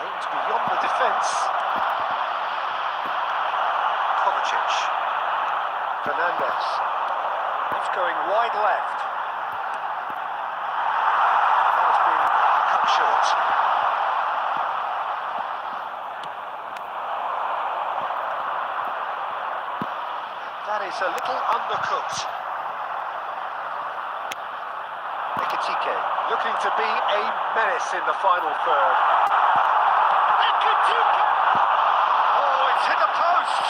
Aims beyond the defence. Kovacic. Fernandes. It's going wide left. That has been cut short. That is a little undercooked. Ekitike looking to be a menace in the final third. Ekitike! Oh, it's hit the post!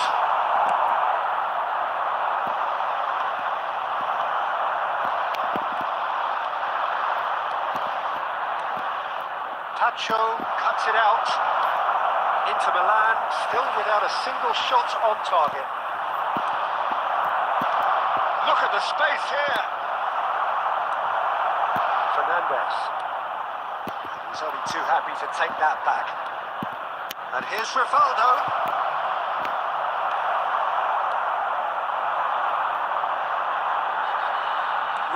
Tacho cuts it out. Inter Milan still without a single shot on target. Look at the space here. Fernandes. He's only too happy to take that back. And here's Rivaldo.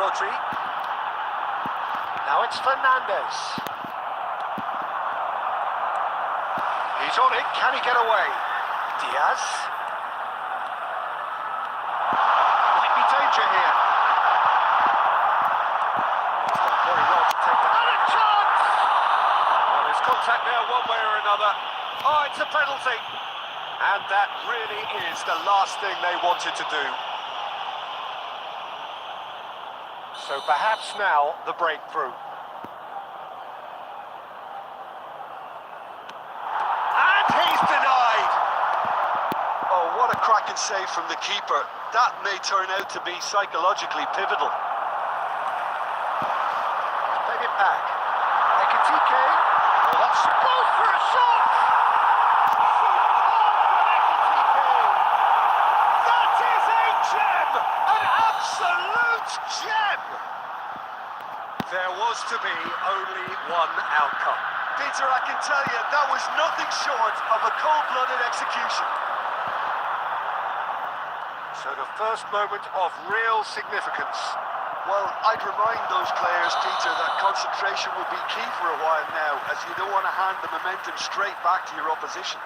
Rodri. Now it's Fernandez. He's on it. Can he get away? Diaz. Might be danger here. He's done very well to take that. And a chance! Well, there's contact there one way or another. Oh, it's a penalty. And that really is the last thing they wanted to do. So perhaps now the breakthrough. And he's denied! Oh, what a cracking save from the keeper. That may turn out to be psychologically pivotal. Played it back. Ekitike. Oh, that's goes for a shot! That is a gem! An absolute gem! There was to be only one outcome. Peter, I can tell you, that was nothing short of a cold-blooded execution. So the first moment of real significance. Well, I'd remind those players, Peter, that concentration will be key for a while now, as you don't want to hand the momentum straight back to your opposition.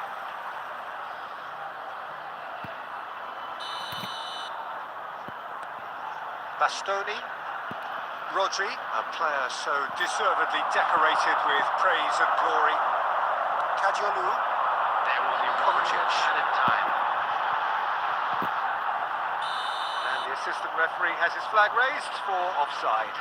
Bastoni. Rodri, a player so deservedly decorated with praise and glory. Kadiolu. There will be one more added time. And the assistant referee has his flag raised for offside.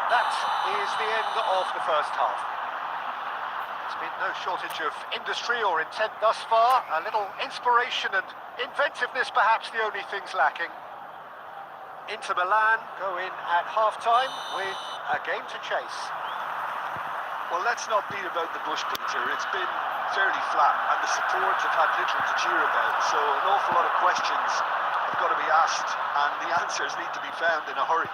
That is the end of the first half. There's been no shortage of industry or intent thus far. A little inspiration and inventiveness, perhaps the only things lacking. Inter Milan go in at half-time with a game to chase. Well, let's not beat about the bush, Peter. It's been fairly flat, and the supports have had little to cheer about. So an awful lot of questions have got to be asked, and the answers need to be found in a hurry.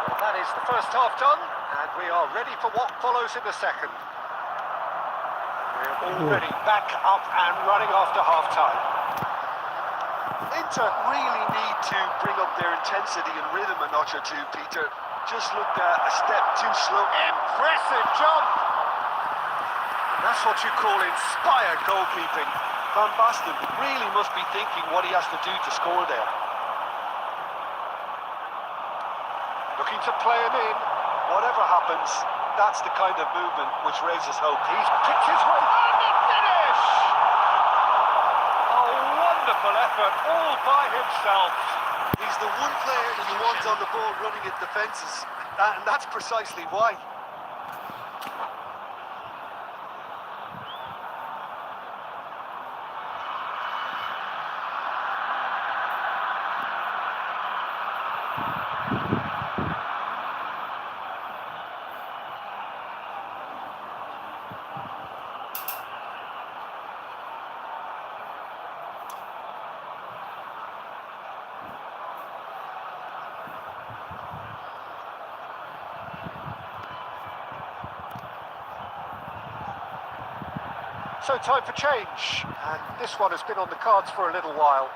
Well, that is the first half done, and we are ready for what follows in the second. We're already back up and running after half-time. Inter really need to bring up their intensity and rhythm a notch or two, Peter. Just looked a step too slow. Impressive jump! And that's what you call inspired goalkeeping. Van Basten really must be thinking what he has to do to score there. Looking to play him in. Whatever happens, that's the kind of movement which raises hope. He's picked his way and the finish! A wonderful effort all by himself. He's the one player that you want on the ball running at defences, and that's precisely why. So time for change, and this one has been on the cards for a little while.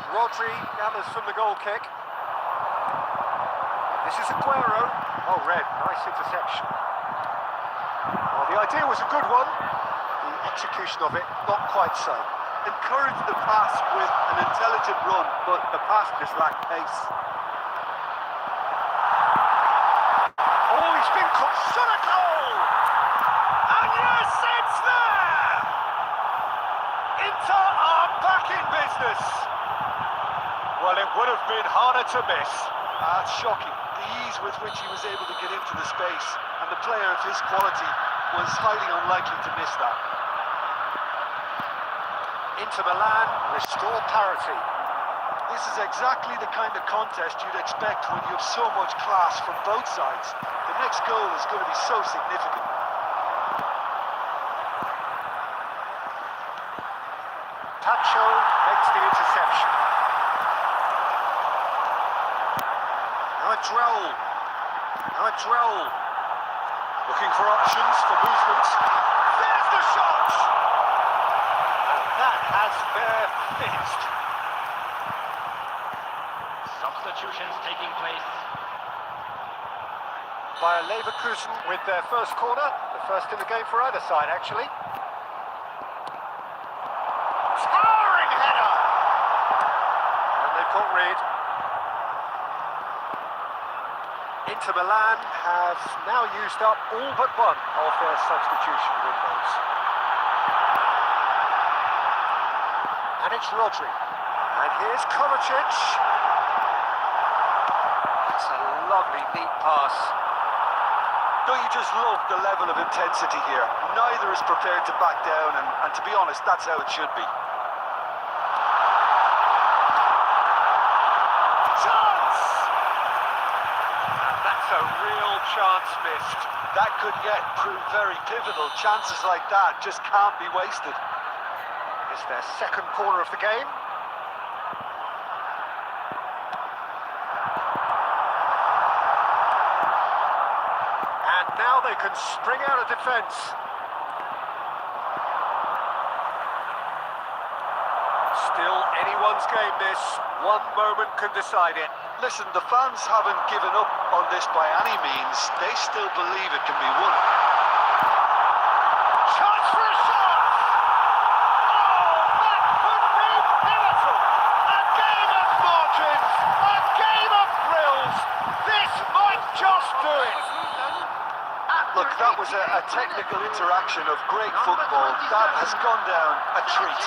Rodri gathers from the goal kick. This is Aguero. Oh, red, nice interception. Well, the idea was a good one. The execution of it, not quite so. Encouraged the pass with an intelligent run, but the pass just lacked pace. Oh, he's been caught. Shot a goal! And yes, it's there! Inter are back in business. Well, it would have been harder to miss. It's shocking, the ease with which he was able to get into the space, and the player of his quality was highly unlikely to miss that. Inter Milan restore parity. This is exactly the kind of contest you'd expect when you have so much class from both sides. The next goal is going to be so significant. Pacho makes the interception. Now it's Raul. Now it's Raul. Looking for options for movement. There's the shot! And that has fair finished. Substitutions taking place. Bayer Leverkusen with their first corner. The first in the game for either side, actually. Towering header! And they've caught Reed. Inter Milan have now used up all but one of their substitution windows. And it's Rodri. And here's Kovacic. It's a lovely, neat pass. Don't you just love the level of intensity here? Neither is prepared to back down, and to be honest, that's how it should be. Chance! And that's a real chance missed. That could yet prove very pivotal. Chances like that just can't be wasted. It's their second corner of the game. And now they can spring out of defence. Still anyone's game this. One moment can decide it. Listen, the fans haven't given up on this by any means. They still believe it can be won. Chance for a shot! Oh, that could be pivotal! A game of margins! A game of thrills! This might just do it! Look, that was a technical interaction of great football. That has gone down a treat.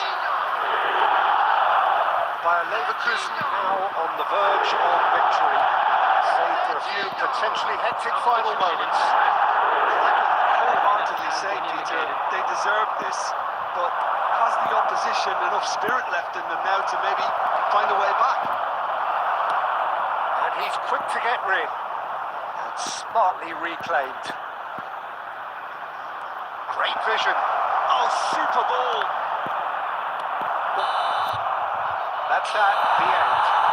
Bayer Leverkusen now on the verge of victory, save for a few potentially hectic final moments. I can wholeheartedly say, Peter, they deserve this, but has the opposition enough spirit left in them now to maybe find a way back? And he's quick to get rid, and smartly reclaimed. Great vision. Oh, super ball! That's at the end.